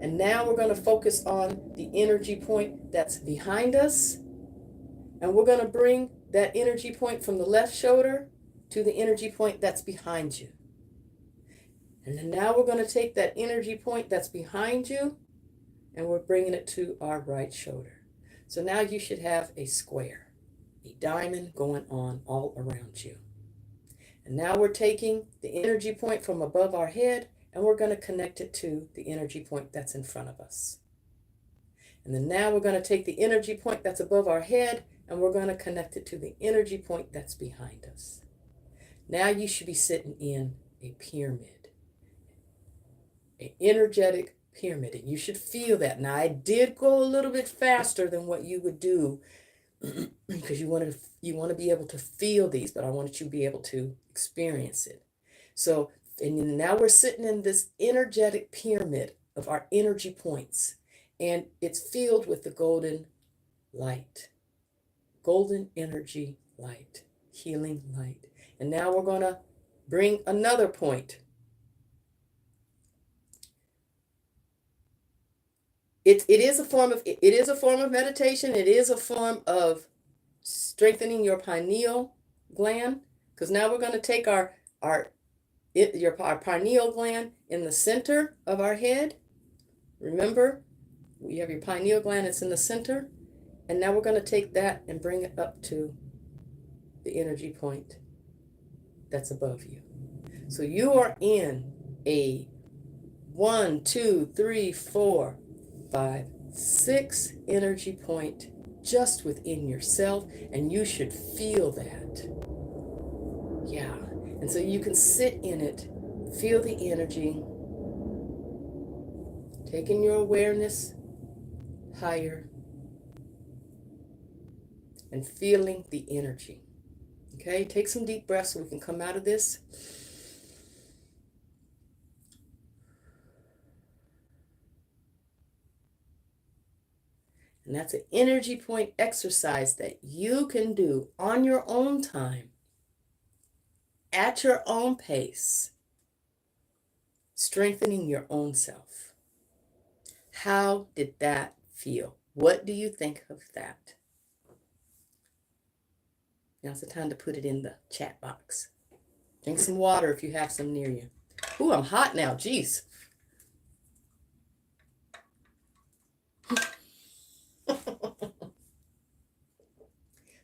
And now we're going to focus on the energy point that's behind us. And we're going to bring that energy point from the left shoulder to the energy point that's behind you. And then now we're going to take that energy point that's behind you, and we're bringing it to our right shoulder. So now you should have a square, a diamond going on all around you. And now we're taking the energy point from above our head, and we're going to connect it to the energy point that's in front of us. And then now we're going to take the energy point that's above our head, and we're going to connect it to the energy point that's behind us. Now you should be sitting in a pyramid, an energetic pyramid, and you should feel that. Now I did go a little bit faster than what you would do because you want to be able to feel these, but I wanted you to be able to experience it. So, and now we're sitting in this energetic pyramid of our energy points, and it's filled with the golden light, golden energy light, healing light. And now we're going to bring another point. It is a form of meditation. It is a form of strengthening your pineal gland, because now we're going to take our pineal gland in the center of our head. Remember, you have your pineal gland, it's in the center. And now we're going to take that and bring it up to the energy point that's above you. So you are in a 1, 2, 3, 4, 5, 6 energy point just within yourself, and you should feel that. Yeah. And so you can sit in it, feel the energy, taking your awareness higher and feeling the energy. Okay, take some deep breaths so we can come out of this. And that's an energy point exercise that you can do on your own time, at your own pace, strengthening your own self. How did that feel? What do you think of that? Now's the time to put it in the chat box. Drink some water if you have some near you. Ooh, I'm hot now. Jeez.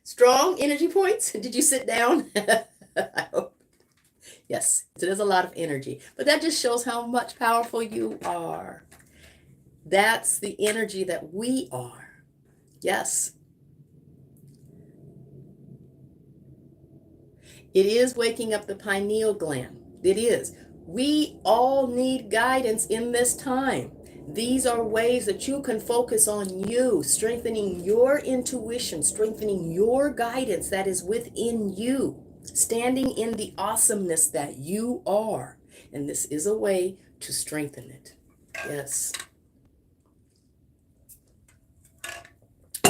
Strong energy points. Did you sit down? I hope. Yes, there's a lot of energy. But that just shows how much powerful you are. That's the energy that we are. Yes. It is waking up the pineal gland. It is. We all need guidance in this time. These are ways that you can focus on you, strengthening your intuition, strengthening your guidance that is within you, standing in the awesomeness that you are. And this is a way to strengthen it. Yes.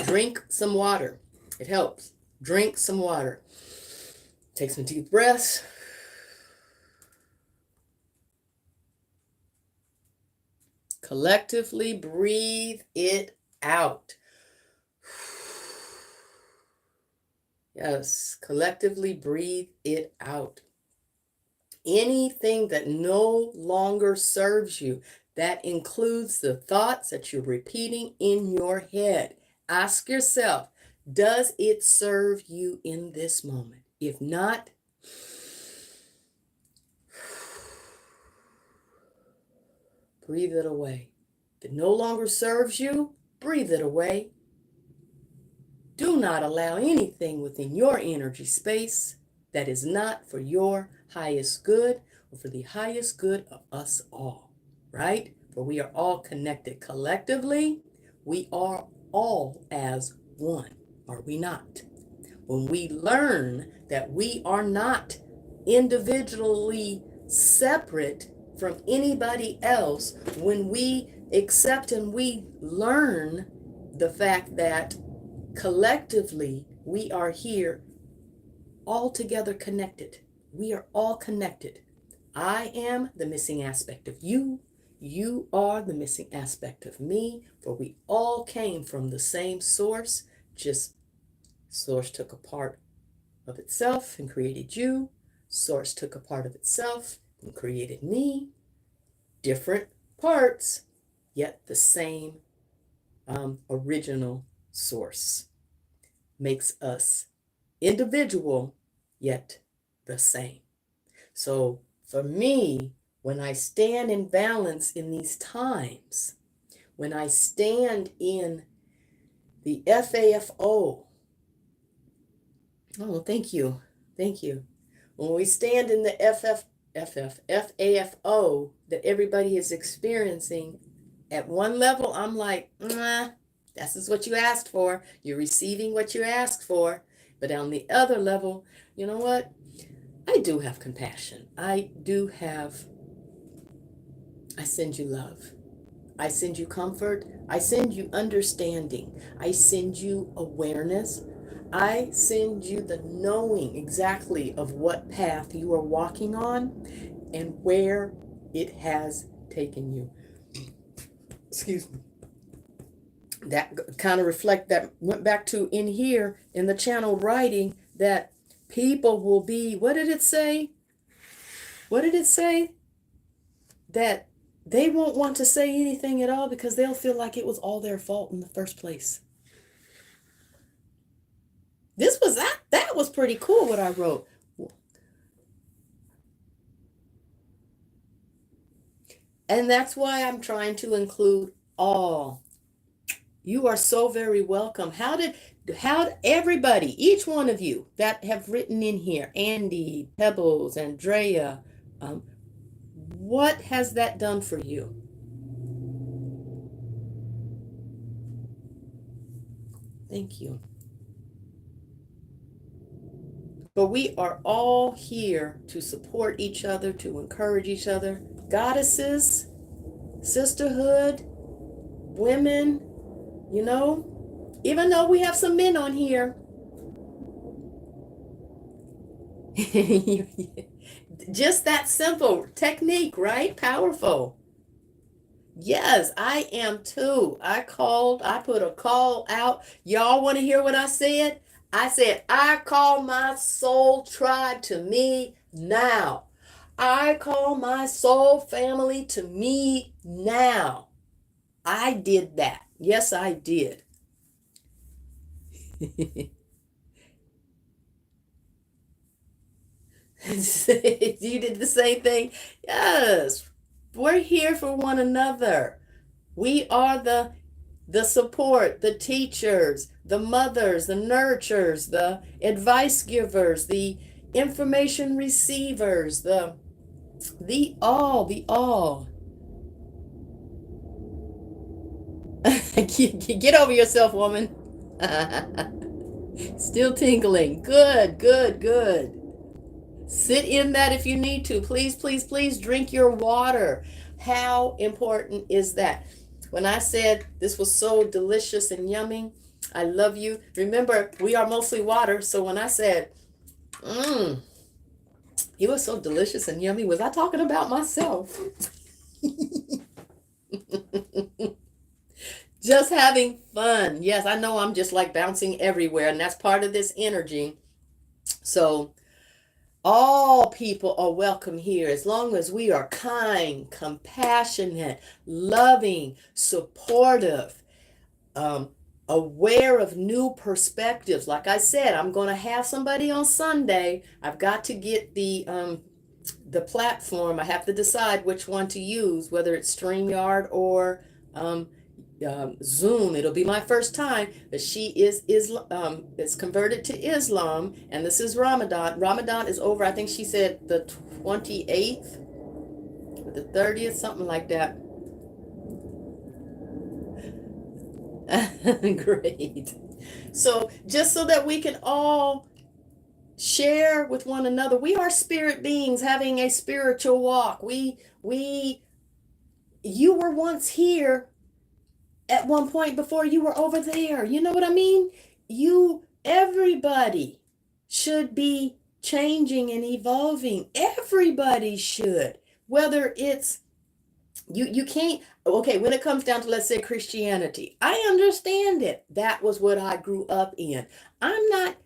Drink some water. It helps. Drink some water. Take some deep breaths. Collectively breathe it out. Yes, collectively breathe it out. Anything that no longer serves you, that includes the thoughts that you're repeating in your head. Ask yourself, does it serve you in this moment? If not, breathe it away. If it no longer serves you, breathe it away. Do not allow anything within your energy space that is not for your highest good or for the highest good of us all, right? For we are all connected collectively. We are all as one, are we not? When we learn that we are not individually separate from anybody else, when we accept and we learn the fact that collectively we are here all together connected. We are all connected. I am the missing aspect of you. You are the missing aspect of me, for we all came from the same source, just source took a part of itself and created you. Source took a part of itself and created me. Different parts, yet the same original source. Makes us individual, yet the same. So for me, when I stand in balance in these times, when I stand in the FAFO, oh, thank you. When we stand in the FAFO that everybody is experiencing, at one level, I'm like, this is what you asked for. You're receiving what you asked for. But on the other level, you know what? I do have compassion. I send you love. I send you comfort. I send you understanding. I send you awareness. I send you the knowing exactly of what path you are walking on and where it has taken you. Excuse me. That kind of went back to in here in the channel writing that people will be, what did it say? That they won't want to say anything at all because they'll feel like it was all their fault in the first place. That was pretty cool what I wrote. And that's why I'm trying to include all. You are so very welcome. How everybody, each one of you that have written in here, Andy, Pebbles, Andrea, what has that done for you? Thank you. But we are all here to support each other, to encourage each other. Goddesses, sisterhood, women, you know, even though we have some men on here. Just that simple technique, right? Powerful. Yes, I am too. I put a call out. Y'all want to hear what I said? I said, I call my soul tribe to me now. I call my soul family to me now. I did that. Yes, I did. You did the same thing? Yes. We're here for one another. We are the support, the teachers, the mothers, the nurturers, the advice givers, the information receivers, the all. Get over yourself, woman. Still tingling. Good, good, good. Sit in that if you need to. Please, please, please drink your water. How important is that? When I said this was so delicious and yummy, I love you. Remember, we are mostly water. So when I said, it was so delicious and yummy, was I talking about myself? Just having fun. Yes, I know I'm just like bouncing everywhere, and that's part of this energy. So all people are welcome here as long as we are kind, compassionate, loving, supportive, aware of new perspectives. Like I said, I'm going to have somebody on Sunday. I've got to get the platform. I have to decide which one to use, whether it's StreamYard or Zoom. It'll be my first time, but she is converted to Islam, and this is Ramadan. Ramadan is over. I think she said the 28th, the 30th, something like that. Great. So just so that we can all share with one another, we are spirit beings having a spiritual walk. You were once here at one point before you were over there. You know what I mean? Everybody should be changing and evolving. Everybody should. Whether it's, you can't, okay, when it comes down to, let's say, Christianity, I understand it. That was what I grew up in. I'm not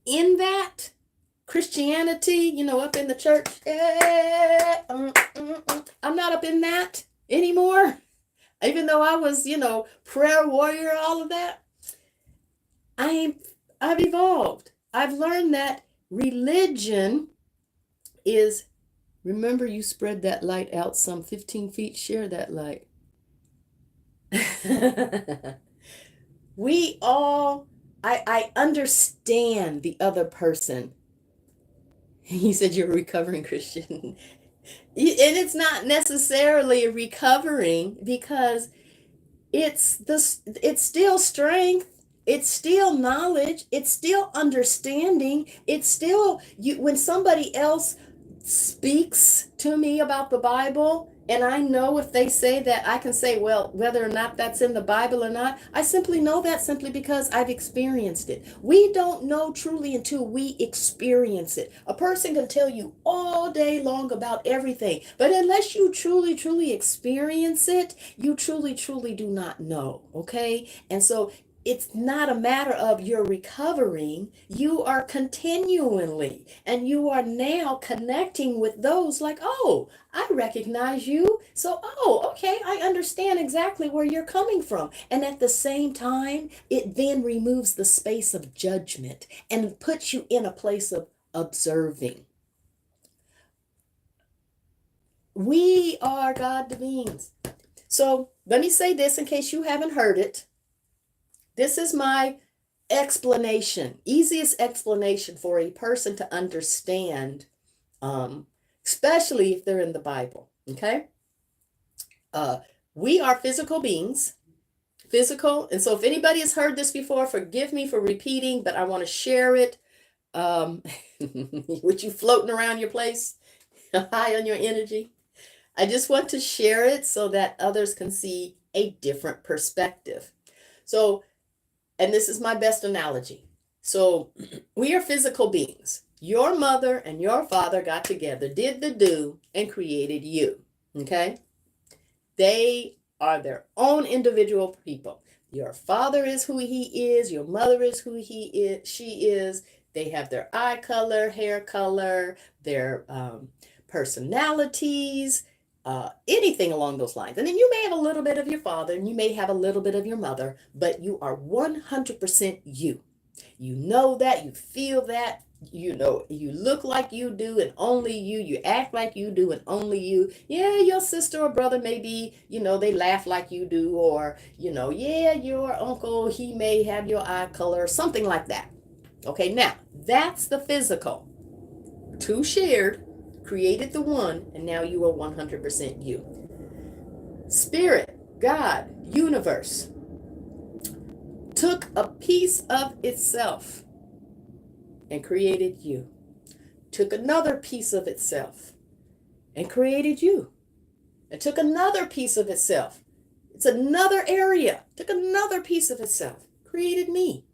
in that Christianity, up in the church. I'm not up in that anymore. Even though I was, prayer warrior, all of that, I've evolved. I've learned that religion is, remember, you spread that light out some 15 feet, share that light. I understand the other person. You said you're a recovering Christian. And it's not necessarily recovering, because it's still strength, it's still knowledge, it's still understanding, it's still when somebody else speaks to me about the Bible, and I know if they say that, I can say, well, whether or not that's in the Bible or not, I simply know that simply because I've experienced it. We don't know truly until we experience it. A person can tell you all day long about everything, but unless you truly, truly experience it, you truly, truly do not know, okay? And so it's not a matter of you're recovering, you are continually, and you are now connecting with those like, oh, I recognize you. So, oh, okay, I understand exactly where you're coming from. And at the same time, it then removes the space of judgment and puts you in a place of observing. We are God beings. So let me say this in case you haven't heard it. This is my explanation, easiest explanation for a person to understand, especially if they're in the Bible, okay? We are physical beings, and so if anybody has heard this before, forgive me for repeating, but I want to share it with you floating around your place, high on your energy. I just want to share it so that others can see a different perspective. So, and this is my best analogy. So we are physical beings. Your mother and your father got together, did the do, and created you. Okay? They are their own individual people. Your father is who he is. Your mother is who she is. They have their eye color, hair color, their personalities, anything along those lines. And then you may have a little bit of your father and you may have a little bit of your mother, but you are 100% you. You know that, you feel that, you look like you do and only you act like you do and only you. Yeah, your sister or brother may be, they laugh like you do, or, yeah, your uncle, he may have your eye color, something like that. Okay, now that's the physical. Two shared, created the one, and now you are 100% you. Spirit, God, universe, took a piece of itself and created you. Took another piece of itself and created you. It took another piece of itself. It's another area. Took another piece of itself. Created me.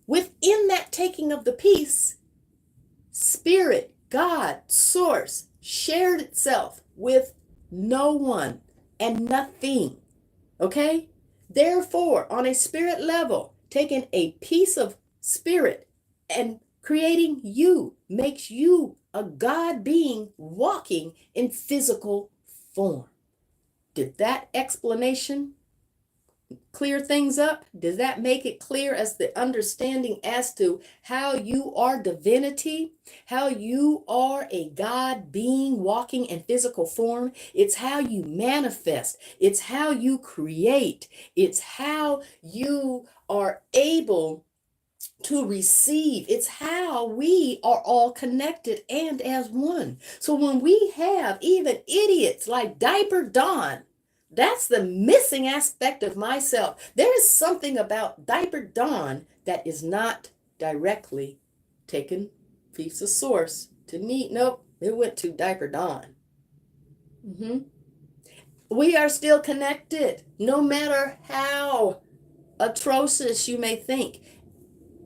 Within that taking of the piece, Spirit, God, Source, shared itself with no one and nothing. Okay? Therefore, on a spirit level, taking a piece of spirit and creating you makes you a God being walking in physical form. Did that explanation clear things up? Does that make it clear as the understanding as to how you are divinity, how you are a God being walking in physical form? It's how you manifest. It's how you create. It's how you are able to receive. It's how we are all connected and as one. So when we have even idiots like Diaper Dawn, that's the missing aspect of myself. There is something about Diaper Dawn that is not directly taken piece of source to me. Nope, it went to Diaper Dawn. We are still connected, no matter how atrocious you may think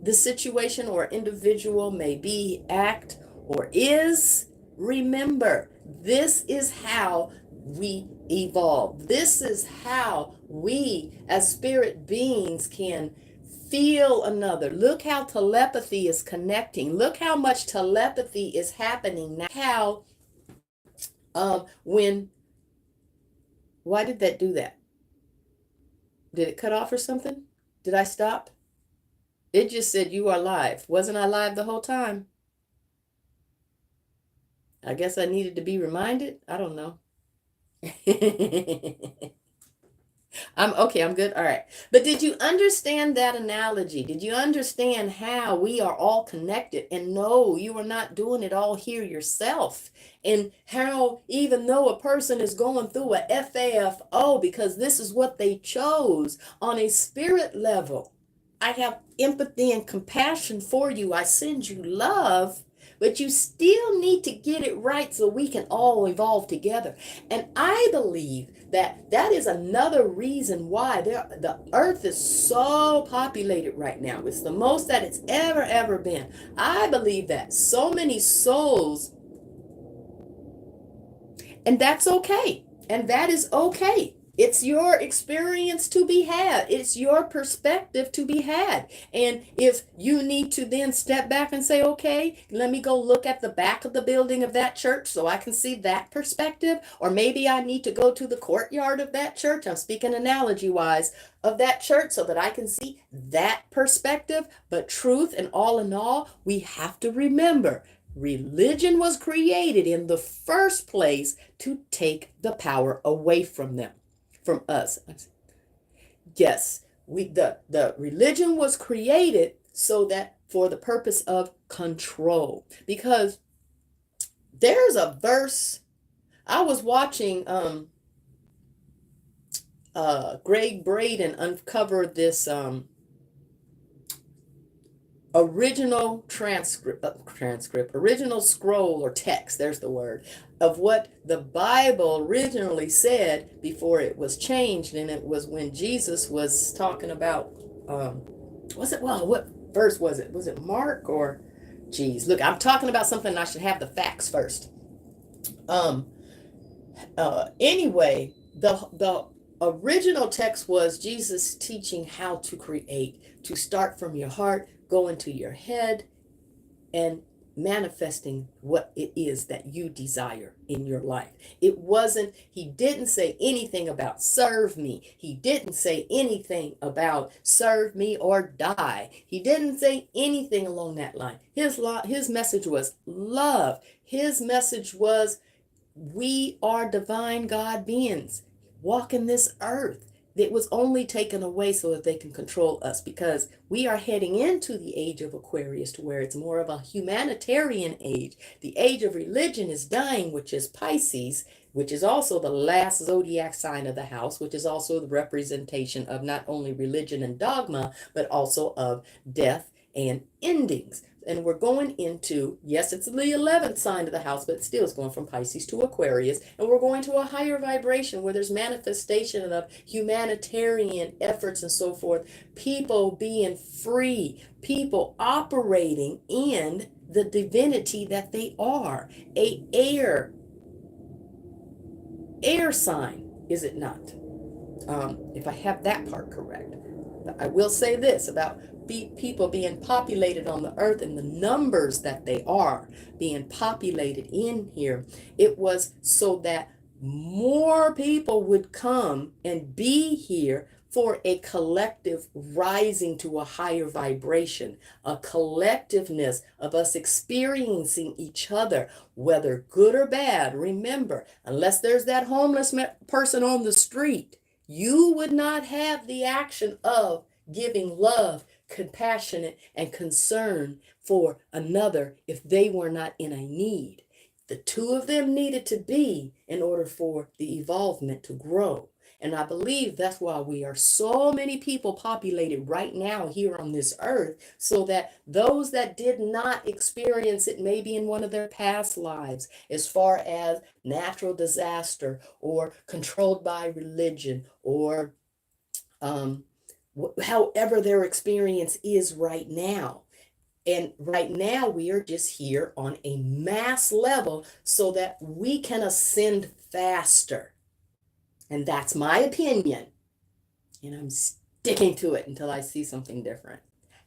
the situation or individual may be, act, or is. Remember, this is how we evolve. This is how we as spirit beings can feel another. Look how telepathy is connecting. Look how much telepathy is happening now. Why did that do that? Did it cut off or something? Did I stop? It just said you are live. Wasn't I live the whole time? I guess I needed to be reminded. I don't know. I'm okay. I'm good. All right. But did you understand that analogy? Did you understand how we are all connected? And no, you are not doing it all here yourself. And how even though a person is going through a FAFO because this is what they chose on a spirit level, I have empathy and compassion for you. I send you love, but you still need to get it right so we can all evolve together. And I believe that that is another reason why the earth is so populated right now. It's the most that it's ever been. I believe that so many souls, and that's okay. And that is okay. It's your experience to be had. It's your perspective to be had. And if you need to then step back and say, okay, let me go look at the back of the building of that church so I can see that perspective. Or maybe I need to go to the courtyard of that church. I'm speaking analogy wise of that church so that I can see that perspective. But truth and all in all, we have to remember religion was created in the first place to take the power away from them. From us. Yes, the religion was created so that for the purpose of control. Because there's a verse I was watching Greg Braden uncover this original original scroll or text, there's the word, of what the Bible originally said before it was changed. And it was when Jesus was talking about, what verse was it? Was it Mark or, geez, look, I'm talking about something, I should have the facts first. Anyway, the original text was Jesus teaching how to create, to start from your heart, go into your head, and manifesting what it is that you desire in your life. It wasn't, he didn't say anything about serve me. He didn't say anything about serve me or die. He didn't say anything along that line. His message was love. His message was we are divine God beings walking this earth. it was only taken away so that they can control us, because we are heading into the age of Aquarius, to where it's more of a humanitarian age. The age of religion is dying, which is Pisces, which is also the last zodiac sign of the house, which is also the representation of not only religion and dogma, but also of death and endings. And we're going into, yes, it's the 11th sign of the house, but still it's going from Pisces to Aquarius. And we're going to a higher vibration where there's manifestation of humanitarian efforts and so forth. People being free, people operating in the divinity that they are. A air sign, is it not? If I have that part correct. But I will say this about people being populated on the earth, and the numbers that they are being populated in here. It was so that more people would come and be here for a collective rising to a higher vibration, a collectiveness of us experiencing each other, whether good or bad. Remember, unless there's that homeless person on the street, you would not have the action of giving love, compassion, and concern for another if they were not in a need. The two of them needed to be in order for the evolvement to grow. And I believe that's why we are so many people populated right now here on this earth, so that those that did not experience it maybe in one of their past lives, as far as natural disaster or controlled by religion, or however their experience is right now. And right now we are just here on a mass level so that we can ascend faster. And that's my opinion. And I'm sticking to it until I see something different.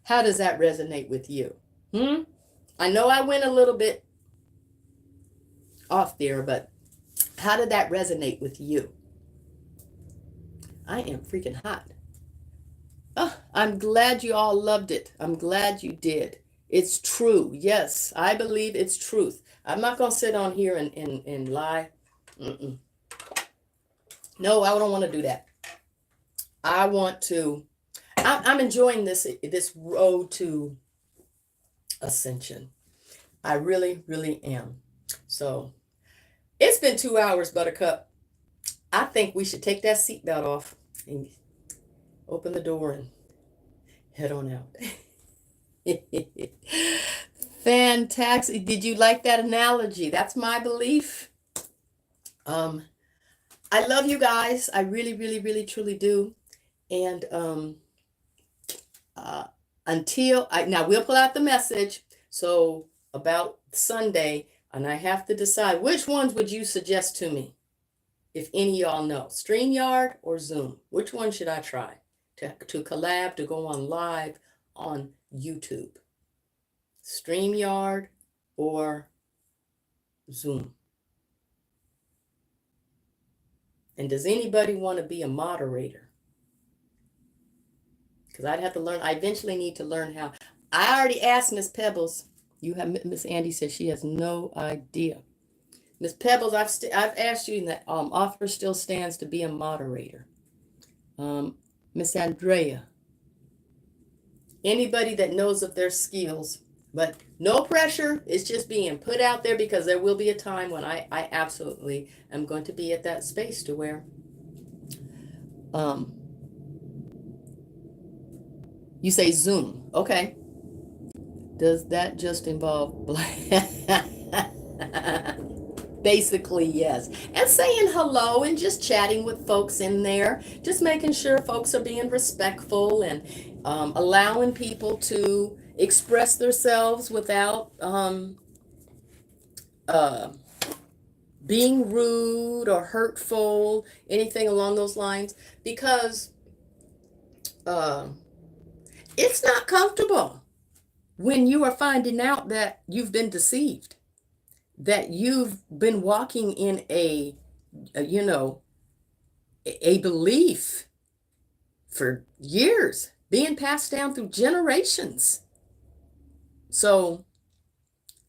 How does that resonate with you? I know I went a little bit off there, but how did that resonate with you? I am freaking hot. Oh, I'm glad you all loved it. I'm glad you did. It's true. Yes, I believe it's truth. I'm not going to sit on here and lie. No, I don't want to do that. I want to, I'm enjoying this road to ascension. I really, really am. So it's been 2 hours, Buttercup. I think we should take that seatbelt off and open the door and head on out. Fantastic. Did you like that analogy? That's my belief. I love you guys. I really, really, really, truly do. And now we'll pull out the message. So about Sunday, and I have to decide which ones would you suggest to me, if any of y'all know, StreamYard or Zoom. Which one should I try to collab, to go on live on YouTube? StreamYard or Zoom? And does anybody want to be a moderator? Because I'd have to learn. I eventually need to learn how. I already asked Miss Pebbles. Miss Andy said she has no idea. Miss Pebbles, I've asked you, and that offer still stands to be a moderator. Miss Andrea. Anybody that knows of their skills, but no pressure. It's just being put out there, because there will be a time when I absolutely am going to be at that space to where you say Zoom. Okay. Does that just involve basically, yes. And saying hello and just chatting with folks in there, just making sure folks are being respectful and allowing people to express themselves without being rude or hurtful, anything along those lines, because it's not comfortable when you are finding out that you've been deceived, that you've been walking in a belief for years, being passed down through generations. So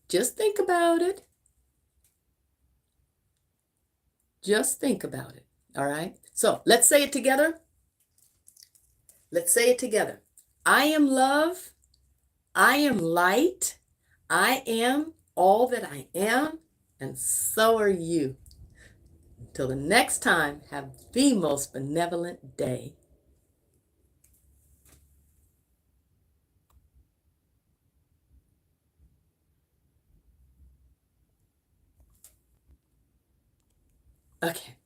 just think about it. Just think about it. All right. So let's say it together. Let's say it together. I am love. I am light. I am all that I am, and so are you. Until the next time, have the most benevolent day. Okay.